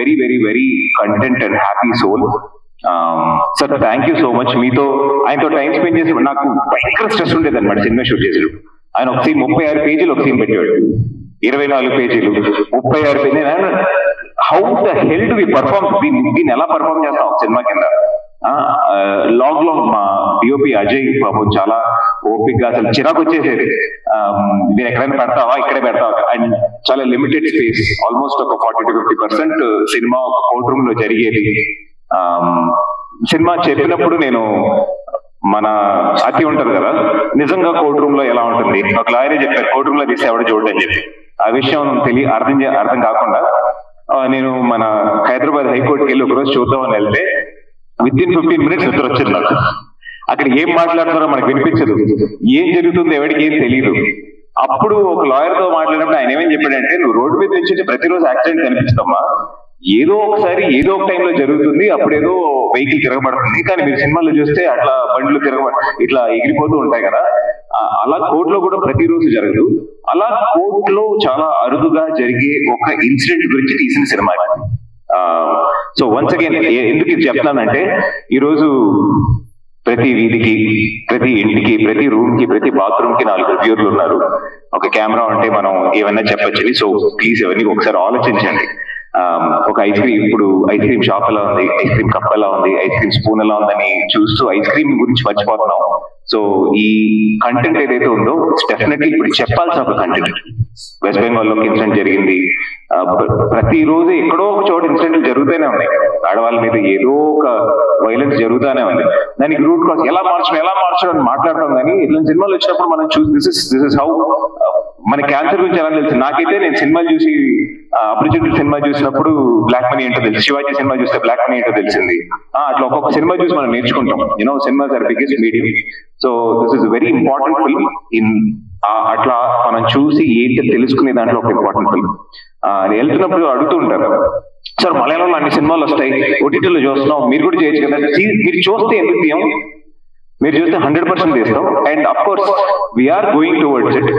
very very very content and happy soul. Sir thank you so much. ఆయనతో టైం స్పెండ్ చేసి నాకు భయంకర స్ట్రెస్ ఉండేది అనమాట సినిమా షూట్ చేసేది. ఆయన ఒక సీన్ 36 పేజీలు ఒక సీన్ పెట్టేవాడు, 24 పేజీలు, 36 పేజీలు. How the hell do we perform, దీన్ని ఎలా పర్ఫార్మ్ చేస్తాం ఒక సినిమా కింద. లాంగ్ మా డిఓపి అజయ్ బాబు చాలా ఓపిక్ గా, అసలు చిరాకు వచ్చేసేది, నేను ఎక్కడైనా పెడతావా, ఇక్కడే పెడతావా. అండ్ చాలా లిమిటెడ్ స్పేస్, ఆల్మోస్ట్ ఒక 40-50% సినిమా ఒక కోర్ట్ రూమ్ లో జరిగేది. సినిమా చెప్పినప్పుడు నేను మన అతి ఉంటారు కదా, నిజంగా కోర్ట్ రూమ్ లో ఎలా ఉంటుంది, ఒక లాయరే చెప్పారు కోర్ట్ రూమ్ లో తీస్తే ఎవడ చూడని చెప్పి. ఆ విషయం అర్థం కాకుండా నేను మన హైదరాబాద్ హైకోర్టుకి వెళ్ళి ఒకరోజు చూద్దామని వెళ్తే విత్-ఇన్ 15 minutes నిద్ర వచ్చింది నాకు. అక్కడ ఏం మాట్లాడుతున్నారో మనకు వినిపించదు, ఏం జరుగుతుందో ఎవరికి ఏం తెలియదు. అప్పుడు ఒక లాయర్ తో మాట్లాడినప్పుడు ఆయన ఏమేం చెప్పాడంటే, నువ్వు రోడ్డు మీద నుంచి ప్రతిరోజు యాక్సిడెంట్ కనిపిస్తామా, ఏదో ఒకసారి ఏదో ఒక టైంలో జరుగుతుంది, అప్పుడేదో వెహికల్ తిరగబడుతుంది, కానీ మీరు సినిమాలో చూస్తే అట్లా బండ్లు ఇట్లా ఎగిరిపోతూ ఉంటాయి కదా. అలా కోర్టులో కూడా ప్రతిరోజు జరగదు. అలా కోర్టులో చాలా అరుదుగా జరిగే ఒక ఇన్సిడెంట్ గురించి తీసిన సినిమా. సో వన్స్ అగైన్ ఎందుకు ఇది చెప్తానంటే, ఈరోజు ప్రతి వీధికి, ప్రతి ఇంటికి, ప్రతి రూమ్ కి, ప్రతి బాత్రూమ్ కి 4 రివ్యూర్లు ఉన్నారు. ఒక కెమెరా అంటే మనం ఏమన్నా చెప్పొచ్చు. సో ప్లీజ్ ఎవరిని ఒకసారి ఆలోచించండి. ఒక ఐస్ క్రీమ్ షాప్ ఎలా ఉంది, ఐస్ క్రీమ్ కప్ ఎలా ఉంది, ఐస్ క్రీమ్ స్పూన్ ఎలా ఉందని చూస్తూ ఐస్ క్రీమ్ గురించి మర్చిపోతున్నాం. సో ఈ కంటెంట్ ఏదైతే ఉందో డెఫినెట్లీ ఇప్పుడు చెప్పాల్సిన ఒక కంటెంట్. వెస్ట్ బెంగాల్ లో ఇన్సిడెంట్ జరిగింది, ప్రతిరోజు ఎక్కడో ఒక చోట ఇన్సిడెంట్లు జరుగుతూనే ఉన్నాయి, ఆడవాళ్ళ మీద ఏదో ఒక వైలెన్స్ జరుగుతూనే ఉంది. దానికి రూట్ కాజ్ ఎలా మార్చడం అని మాట్లాడటం, కానీ ఇట్లాంటి సినిమాలు వచ్చినప్పుడు మనం చూసి దిస్ ఇస్ హౌ మన క్యాన్సర్ గురించి ఎలా తెలిసింది. నాకైతే నేను సినిమాలు చూసి అపరిచితుడు సినిమా చూసినప్పుడు బ్లాక్ మనీ ఏంటో తెలిసి, శివాజీ సినిమా చూస్తే బ్లాక్ మనీ ఏంటో తెలిసింది. అట్లా ఒక్కొక్క సినిమా చూసి మనం నేర్చుకుంటాం. Cinemas are biggest medium. So this is very important film. అట్లా మనం చూసి ఏంటి తెలుసుకునే దాంట్లో ఒక ఇంపార్టెంట్ ఫిల్మ్. వెళ్తున్నప్పుడు అడుగుతూ ఉంటారు, సార్ మలయాళంలో అన్ని సినిమాలు వస్తాయి, ఓటీటీలో చూస్తున్నాం, మీరు కూడా చేయొచ్చు కదా. మీరు చూస్తే ఎందుకు తీయం, మీరు చూస్తే 100% తీస్తాం. And of course we are going towards it.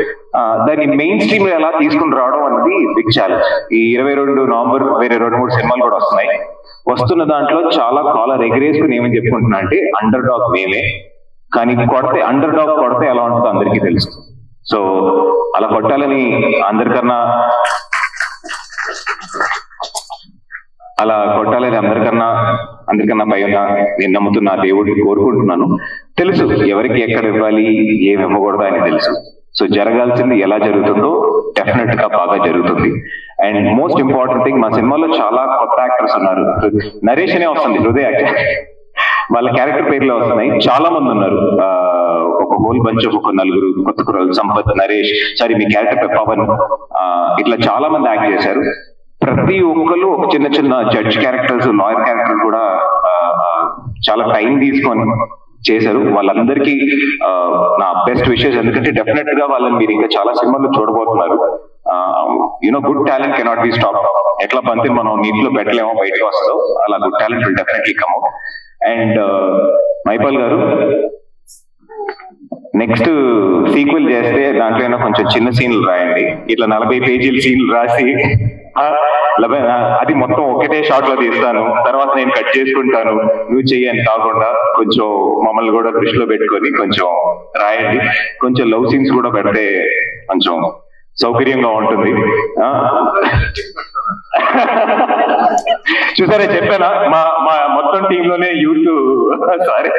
దాన్ని మెయిన్ స్ట్రీమ్ లో ఎలా తీసుకుని రావడం అనేది బిగ్ ఛాలెంజ్. ఈ 22 నవంబర్ వేరే 2-3 సినిమాలు కూడా వస్తున్నాయి. వస్తున్న దాంట్లో చాలా కాలర్ ఎగరేసుకుని ఏమని చెప్పుకుంటున్నా అంటే, అండర్ డాగ్ మేమే, కానీ అండర్ డాగ్ కొడితే ఎలా ఉంటుందో అందరికీ తెలుసు. సో అలా కొట్టాలని అందరికన్నా భయం నేను నమ్ముతున్న దేవుడిని కోరుకుంటున్నాను. తెలుసు ఎవరికి ఎక్కడ ఇవ్వాలి, ఏమి ఇవ్వకూడదు అని తెలుసు. సో జరగాల్సింది ఎలా జరుగుతుందో డెఫినెట్ గా బాగా జరుగుతుంది. అండ్ మోస్ట్ ఇంపార్టెంట్ థింగ్, మా సినిమాలో చాలా కొత్త యాక్టర్స్ ఉన్నారు. నరేష్ అనే వస్తుంది, హృదయ యాక్టర్, వాళ్ళ క్యారెక్టర్ పేర్లో వస్తున్నాయి. చాలా మంది ఉన్నారు, ఒక హోల్ బంచ్ ఆఫ్ ఒక నలుగురు కొత్త కుర్రాళ్ళు, సంపత్, నరేష్, సారీ మీ క్యారెక్టర్ పవన్, ఇట్లా చాలా మంది యాక్ట్ చేశారు. ప్రతి ఒక్కరు ఒక చిన్న చిన్న జడ్జ్ క్యారెక్టర్స్, లాయర్ క్యారెక్టర్స్ కూడా చాలా టైం తీసుకొని చేశారు. వాళ్ళందరికీ నా బెస్ట్ విషెస్, ఎందుకంటే డెఫినెట్ గా వాళ్ళని మీరు ఇంకా చాలా సినిమాలు చూడబోతున్నారు. You know good talent cannot be stop. ఎట్లా పంతి మనం నీటిలో పెట్టలేమో బయటకు వస్తుందో అలా good talent will definitely come out. And Mypal గారు నెక్స్ట్ సీక్వెల్ చేస్తే దాంట్లో కొంచెం చిన్న సీన్లు రాయండి. ఇట్లా 40 పేజీల సీన్లు రాసి అది మొత్తం ఒకటే షాట్ లో తీస్తాను, తర్వాత నేను కట్ చేసుకుంటాను, నువ్వు చెయ్యని కాకుండా కొంచెం మమ్మల్ని కూడా దృష్టిలో పెట్టుకొని కొంచెం రాయండి. కొంచెం లవ్ సీన్స్ కూడా పెడితే కొంచెం సౌకర్యంగా ఉంటుంది. చూసారా, చెప్పానా, మా మొత్తం టీంలోనే యూత్. సారీ.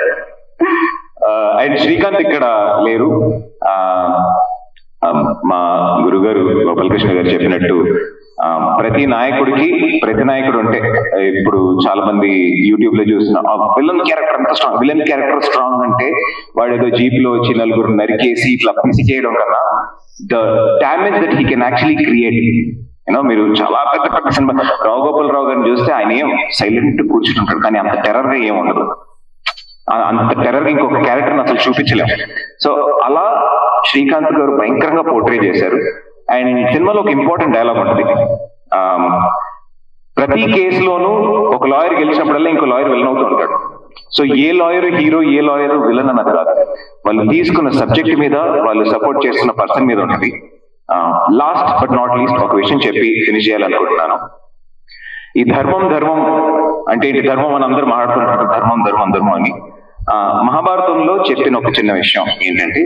అండ్ శ్రీకాంత్ ఇక్కడ లేరు. మా గురుగారు గోపాలకృష్ణ గారు చెప్పినట్టు ప్రతి నాయకుడు అంటే ఇప్పుడు చాలా మంది యూట్యూబ్ లో చూస్తున్నా విలన్ క్యారెక్టర్ స్ట్రాంగ్ అంటే వాడు ఏదో జీప్ లో వచ్చి నలుగురు నరికేసి ఇట్లా పిసికేయడం కన్నా the damage that he can actually create. You know, మీరు చాలా పెద్ద సినిమా రావు గోపాల్ రావు గారిని చూస్తే ఆయన ఏం సైలెంట్ కూర్చుంటుంటాడు, కానీ అంత టెర్రర్ గా ఏం ఉండదు. అంత టెర్రర్ ఇంకొక క్యారెక్టర్ అసలు చూపించలేము. సో అలా శ్రీకాంత్ గారు భయంకరంగా పోర్ట్రే చేశారు. అండ్ సినిమాలో ఒక ఇంపార్టెంట్ డైలాగ్ ఉంటుంది. ప్రతి కేసులోనూ ఒక లాయర్ గెలిచినప్పుడల్లా ఇంకో లాయర్ విలన్ అవుతూ ఉంటాడు. సో ఏ లాయర్ హీరో, ఏ లాయర్ విలన్ అన్నది కాదు, వాళ్ళు తీసుకున్న సబ్జెక్ట్ మీద, వాళ్ళు సపోర్ట్ చేస్తున్న పర్సన్ మీద ఉంటుంది. లాస్ట్ బట్ నాట్ లీస్ట్ ఒక విషయం చెప్పి ఫినిష్ చేయాలనుకుంటున్నాను. ఈ ధర్మం అంటే ఏంటి? ధర్మం అని అందరూ మాట్లాడుతుంటారు, ధర్మం అని. మహాభారతంలో చెప్పిన ఒక చిన్న విషయం ఏంటంటే,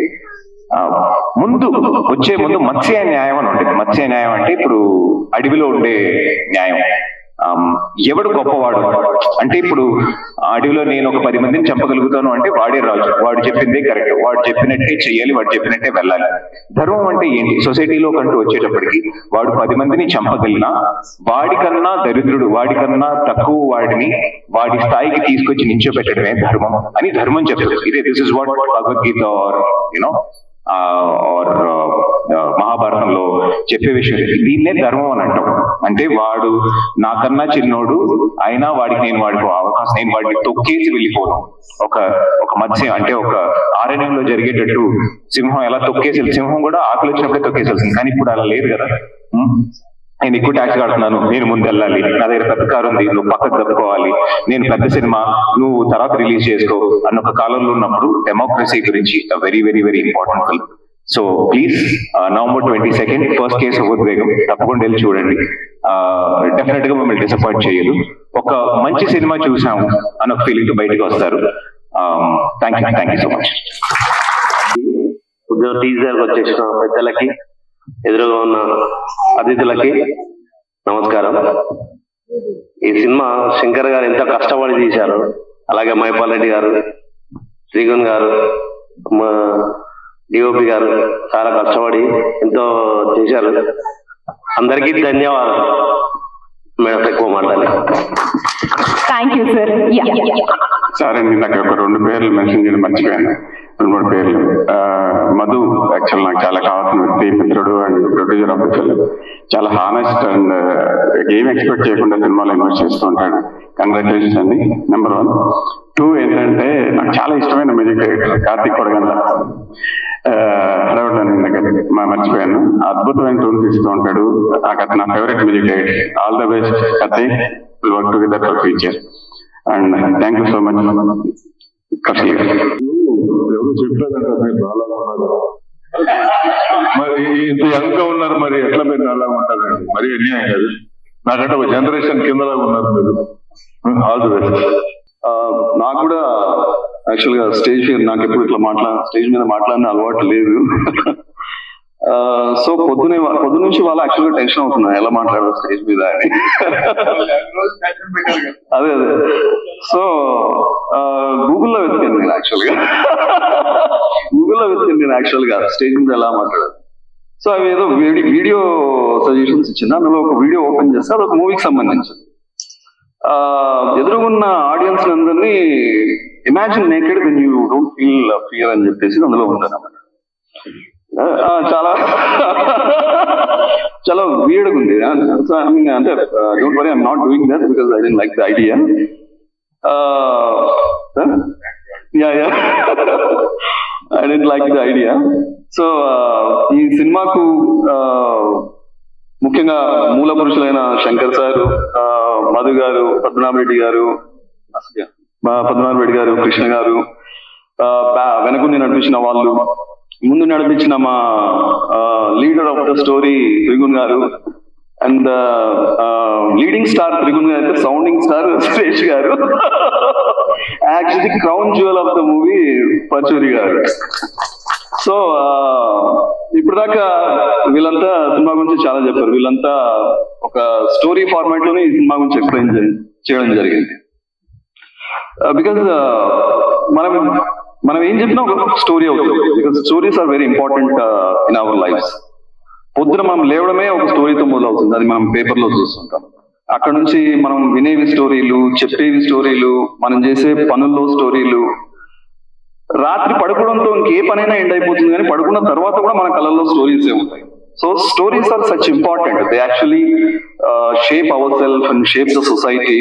వచ్చే ముందు మత్స్య న్యాయం అని ఉంటుంది. మత్స్య న్యాయం అంటే ఇప్పుడు అడవిలో ఉండే న్యాయం. ఎవడు గొప్పవాడు అంటే, ఇప్పుడు అడవిలో నేను ఒక 10 మందిని చంపగలుగుతాను అంటే వాడే రాజు, వాడు చెప్పిందే కరెక్ట్, వాడు చెప్పినట్టే చెయ్యాలి, వాడు చెప్పినట్టే వెళ్ళాలి. ధర్మం అంటే ఏంటి? సొసైటీలో కంటూ వచ్చేటప్పటికి వాడు 10 మందిని చంపగలిగినా వాడికన్నా దరిద్రుడు, వాడికన్నా తక్కువ వాడిని వాడి స్థాయికి తీసుకొచ్చి నించోబెట్టడమే ధర్మం అని ధర్మం చెప్తుంది. ఇదే this is what Bhagavadgita or you know మహాభారతంలో చెప్పే విషయం. దీన్నే ధర్మం అని అంటాం. అంటే వాడు నాకన్నా చిన్నోడు అయినా వాడికి నేను వాడికి అవకాశం, నేను వాడిని తొక్కేసి వెళ్ళిపోవడం. ఒక మత్స్యం అంటే ఒక ఆరణ్యంలో జరిగేటట్టు సింహం ఎలా తొక్కేసి, సింహం కూడా ఆకలి వచ్చినప్పుడే తొక్కేసేస్తుంది, కానీ ఇప్పుడు అలా లేదు కదా. నేను ఎక్కువ ట్యాక్స్ కడుతున్నాను, నేను ముందు వెళ్ళాలి, నా దగ్గర పెద్ద కారు ఉంది, నువ్వు పక్కకు తప్పుకోవాలి, నేను పెద్ద సినిమా నువ్వు తర్వాత రిలీజ్ చేసుకో అన్న ఒక కాలంలో ఉన్నప్పుడు డెమోక్రసీ గురించి very very very important film. So please November 22 first case of ఉద్వేగం తప్పకుండా వెళ్ళి చూడండి. డెఫినెట్ గా మిమ్మల్ని డిసప్పాయింట్ చేయదు. ఒక మంచి సినిమా చూసాము అని ఒక ఫీలింగ్ తో బయటకు వస్తారు. Thank you so much. Teaser వచ్చేసిన పెద్దలకి, ఎదురుగా ఉన్న అతిథులకి నమస్కారం. ఈ సినిమా శంకర్ గారు ఎంతో కష్టపడి తీశారు, అలాగే మైపాల్ రెడ్డి గారు, శ్రీగుణ్ గారు, మా డిఓపి గారు చాలా కష్టపడి ఎంతో చేశారు. అందరికీ ధన్యవాదాలు. మేడం ఎక్కువ మాట్లాడాలి. Thank you sir. సరే అండి, నాకు ఒక 2 పేర్లు మెన్షన్ చేయడం మర్చిపోయాను. 2-3 పేర్లు. మధు యాక్చువల్ నాకు చాలా కావాల్సిన వ్యక్తి, మిత్రుడు and producer of the film. చాలా హానెస్ట్ అండ్ ఏం ఎక్స్పెక్ట్ చేయకుండా సినిమాలో ఇన్వెస్ట్ చేస్తూ ఉంటాడు. కంగ్రాచులేషన్స్ అండి, నెంబర్ 1. 2 ఏంటంటే, నాకు చాలా ఇష్టమైన మ్యూజిక్ డైరెక్టర్ కార్తిక్ కొడగండ్ల. మర్చిపోయాను, అద్భుతమైన టూన్స్ ఇస్తూ ఉంటాడు. నా favourite music director. All the best Karthik, will work together for future. And thank you so much. ఎవరు చెప్పారంట మీరు నాలా ఉన్నారు, మరి ఇంత యంగ్ గా ఉన్నారు, మరి ఎట్లా మీరు నాలా ఉంటారండి? మరి అన్యాయం కాదు. నాకంటే ఒక జనరేషన్ కిందలాగా ఉన్నారు మీరు. All the best. నాకు కూడా యాక్చువల్ గా నాకు ఎప్పుడు ఇట్లా స్టేజ్ మీద మాట్లాడిన అలవాటు లేదు. సో పొద్దునుంచి వాళ్ళు యాక్చువల్ గా టెన్షన్ అవుతున్నారు ఎలా మాట్లాడారు స్టేజ్ మీద అని. అదే సో గూగుల్లో వెతికాను నేను యాక్చువల్ గా స్టేజ్ మీద ఎలా మాట్లాడారు. సో అవి ఏదో వీడియో సజెషన్స్ ఇచ్చింది. అందులో ఒక వీడియో ఓపెన్ చేస్తే అది ఒక మూవీకి సంబంధించింది. ఎదురుగున్న ఆడియన్స్ అందరినీ imagine naked when you don't feel fear అని చెప్పేసి అందులో ఉందన్నమాట. చాలా చాలా వీర్డ్గా ఉంది. అంటే don't worry, I'm not doing that because I don't like the idea. I don't like the idea. So ఈ సినిమాకు ముఖ్యంగా మూల పురుషులైన శంకర్ సారు, మధు గారు, పద్మనాభ రెడ్డి గారు, కృష్ణ గారు, వెనకుండి నడిపించిన వాళ్ళు, ముందు నడిపించిన మా leader of the story Trigun గారు, అండ్ లీడింగ్ స్టార్ త్రిగుణ్ గారు అయితే sounding star Suresh garu, actually crown jewel of the movie Paruchuri garu. So ఇప్పుడు దాకా వీళ్ళంతా సినిమా గురించి చాలా చెప్పారు. వీళ్ళంతా ఒక స్టోరీ ఫార్మాట్ లోనే ఈ సినిమా గురించి ఎక్స్ప్లెయిన్ చేయడం జరిగింది. బికాజ్ మనం ఏం చెప్పినా ఒక స్టోరీ అవుతుంది. Because stories are very important in our lives. పొద్దున మనం లేవడమే ఒక స్టోరీతో మొదలవుతుంది. అది మనం పేపర్లో చూస్తుంటాం. అక్కడ నుంచి మనం వినేవి స్టోరీలు, చెప్పేవి స్టోరీలు, మనం చేసే పనుల్లో స్టోరీలు, రాత్రి పడుకోవడంతో ఇంకే పనైనా ఎండ్ అయిపోతుంది, కానీ పడుకున్న తర్వాత కూడా మన కళ్ళల్లో స్టోరీస్ ఉంటాయి. So stories are such important. They actually shape our self and shape the society.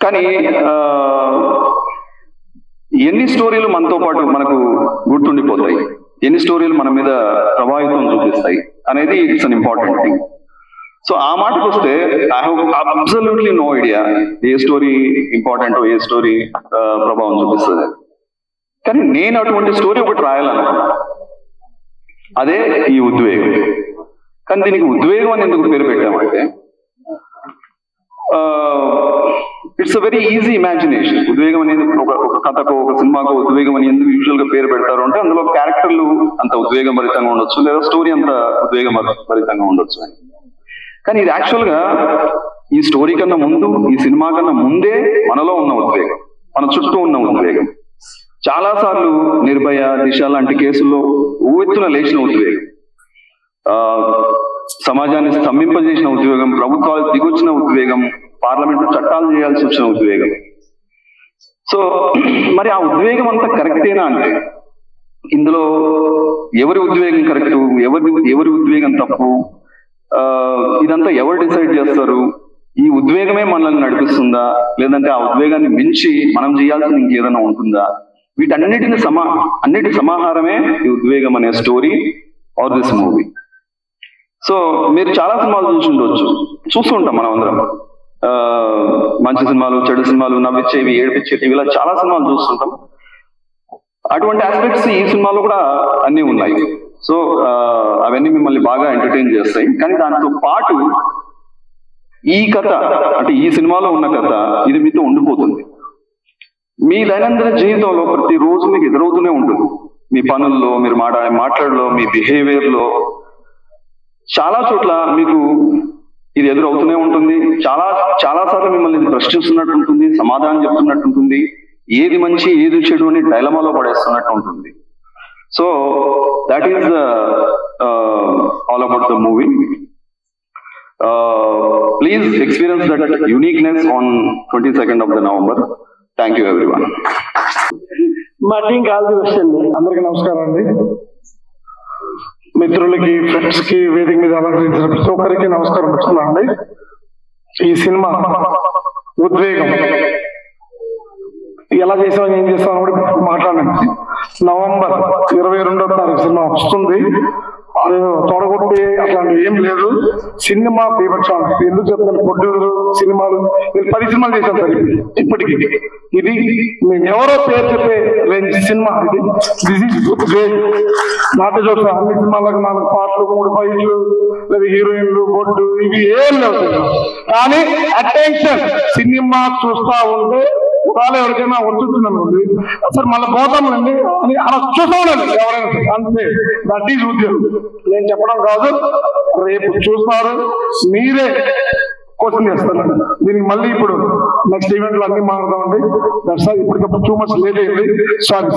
కానీ ఎన్ని స్టోరీలు మనతో పాటు మనకు గుర్తుండిపోతాయి, ఎన్ని స్టోరీలు మన మీద ప్రభావితం చూపిస్తాయి అనేది it's an important thing. So ఆ మాటకు వస్తే I have absolutely no idea ఏ స్టోరీ ఇంపార్టెంట్, ఏ స్టోరీ ప్రభావం చూపిస్తుంది. కానీ నేను అటువంటి స్టోరీ ఒకటి రాయాలనుకున్నా, అదే ఈ ఉద్వేగం. కానీ దీనికి ఉద్వేగం అని ఎందుకు పేరు పెట్టామంటే it's a very easy imagination. ఉద్వేగం అనేది ఒక కథకు, ఒక సినిమాకు ఉద్వేగం అని ఎందుకు యూజువల్ గా పేరు పెడతారు అంటే అందులో క్యారెక్టర్లు అంత ఉద్వేగం భరితంగా ఉండొచ్చు, లేదా స్టోరీ అంత ఉద్వేగం భరితంగా ఉండొచ్చు అని. కానీ ఇది యాక్చువల్ గా ఈ స్టోరీ కన్నా ముందు, ఈ సినిమా కన్నా ముందే మనలో ఉన్న ఉద్వేగం, మన చుట్టూ ఉన్న ఉద్వేగం. చాలా సార్లు నిర్భయ, దిశ లాంటి కేసుల్లో ఊవెత్తున లేచిన ఉద్వేగం, సమాజాన్ని స్తంభింపజేసిన ఉద్వేగం, ప్రభుత్వాలు దిగొచ్చిన ఉద్వేగం, పార్లమెంటు చట్టాలు చేయాల్సి వచ్చిన ఉద్వేగం. సో మరి ఆ ఉద్వేగం అంతా కరెక్టేనా అంటే ఇందులో ఎవరి ఉద్వేగం కరెక్టు, ఎవరి ఉద్వేగం తప్పు, ఇదంతా ఎవరు డిసైడ్ చేస్తారు? ఈ ఉద్వేగమే మనల్ని నడిపిస్తుందా, లేదంటే ఆ ఉద్వేగాన్ని మించి మనం చేయాల్సింది ఇంకేదైనా ఉంటుందా? అన్నిటి సమాహారమే ఈ ఉద్వేగం అనే story or this movie. So మీరు చాలా సినిమాలు చూస్తుంటాం మనం అందరం. మంచి సినిమాలు, చెడు సినిమాలు, నవ్విచ్చేవి, ఏడిపించేవి, ఇలా చాలా సినిమాలు చూస్తుంటాం. అటువంటి ఆస్పెక్ట్స్ ఈ సినిమాలో కూడా అన్నీ ఉన్నాయి. సో అవన్నీ మిమ్మల్ని బాగా ఎంటర్టైన్ చేస్తాయి. కానీ దాంతో పాటు ఈ కథ, అంటే ఈ సినిమాలో ఉన్న కథ, ఇది మీతో ఉండిపోతుంది. మీ దైనందిన జీవితంలో ప్రతిరోజు మీకు ఎదురవుతూనే ఉంటుంది. మీ పనుల్లో, మీరు మాట్లాడలో, మీ బిహేవియర్లో, చాలా చోట్ల మీకు ఇది ఎదురవుతూనే ఉంటుంది. చాలా సార్లు మిమ్మల్ని ఇది ప్రశ్నిస్తున్నట్టు ఉంటుంది, సమాధానం చెప్తున్నట్టు ఉంటుంది, ఏది మంచి ఏది చెడు అని డైలమాలో పడేస్తున్నట్టు ఉంటుంది. So that is all about the movie. Please experience that uniqueness on 22nd of the November. Thank you everyone. మా టీం కాల్ వస్తుంది. అందరికీ నమస్కారం అండి. మిత్రులకి, ఫ్రెండ్స్ కి, వేదిక మీద అలంకరించిన ప్రతి ఒక్కరికి నమస్కారం పెడుతున్నాను అండి. ఈ సినిమా ఉద్వేగం ఎలా చేసామని, ఏం చేస్తామని కూడా మాట్లాడండి. నవంబర్ 22వ తారీఖు సినిమా వస్తుంది. అది తొడగొట్టి అట్లాంటివి ఏం లేదు. సినిమా బీభత్సం. ఎందుకు చెప్తాను, ప్రొడ్యూసర్ సినిమాలు నేను 10 సినిమాలు చేశాను సార్ ఇప్పటికి. ఇది మేము ఎవరో పేరు చెప్పే రేంజ్ సినిమా. ఇది దిస్ ఈజ్ గ్రేట్. నాటు చూస్తా అన్ని సినిమాలకు 4 పాటలు, 3 ఫైట్లు, లేదా హీరోయిన్లు, బొడ్డు, ఇవి ఏం లేవు. కానీ అటెన్షన్, సినిమా చూస్తా ఉంటే వాళ్ళు ఎవరికైనా వచ్చుతుందండి సార్, మళ్ళీ పోతామండి అని అలా చూస్తూ ఉండండి ఎవరైనా సార్. అంతే, దట్ ఈజ్ ఉద్యోగం. నేను చెప్పడం కాదు, రేపు చూస్తారు, మీరే క్వశ్చన్ చేస్తారండి. దీనికి మళ్ళీ ఇప్పుడు నెక్స్ట్ ఈవెంట్ లో అన్ని మాట్లాడదామండి. దట్స్ ఇప్పటికప్పుడు టూ మచ్ లేట్ అయింది. సారీ.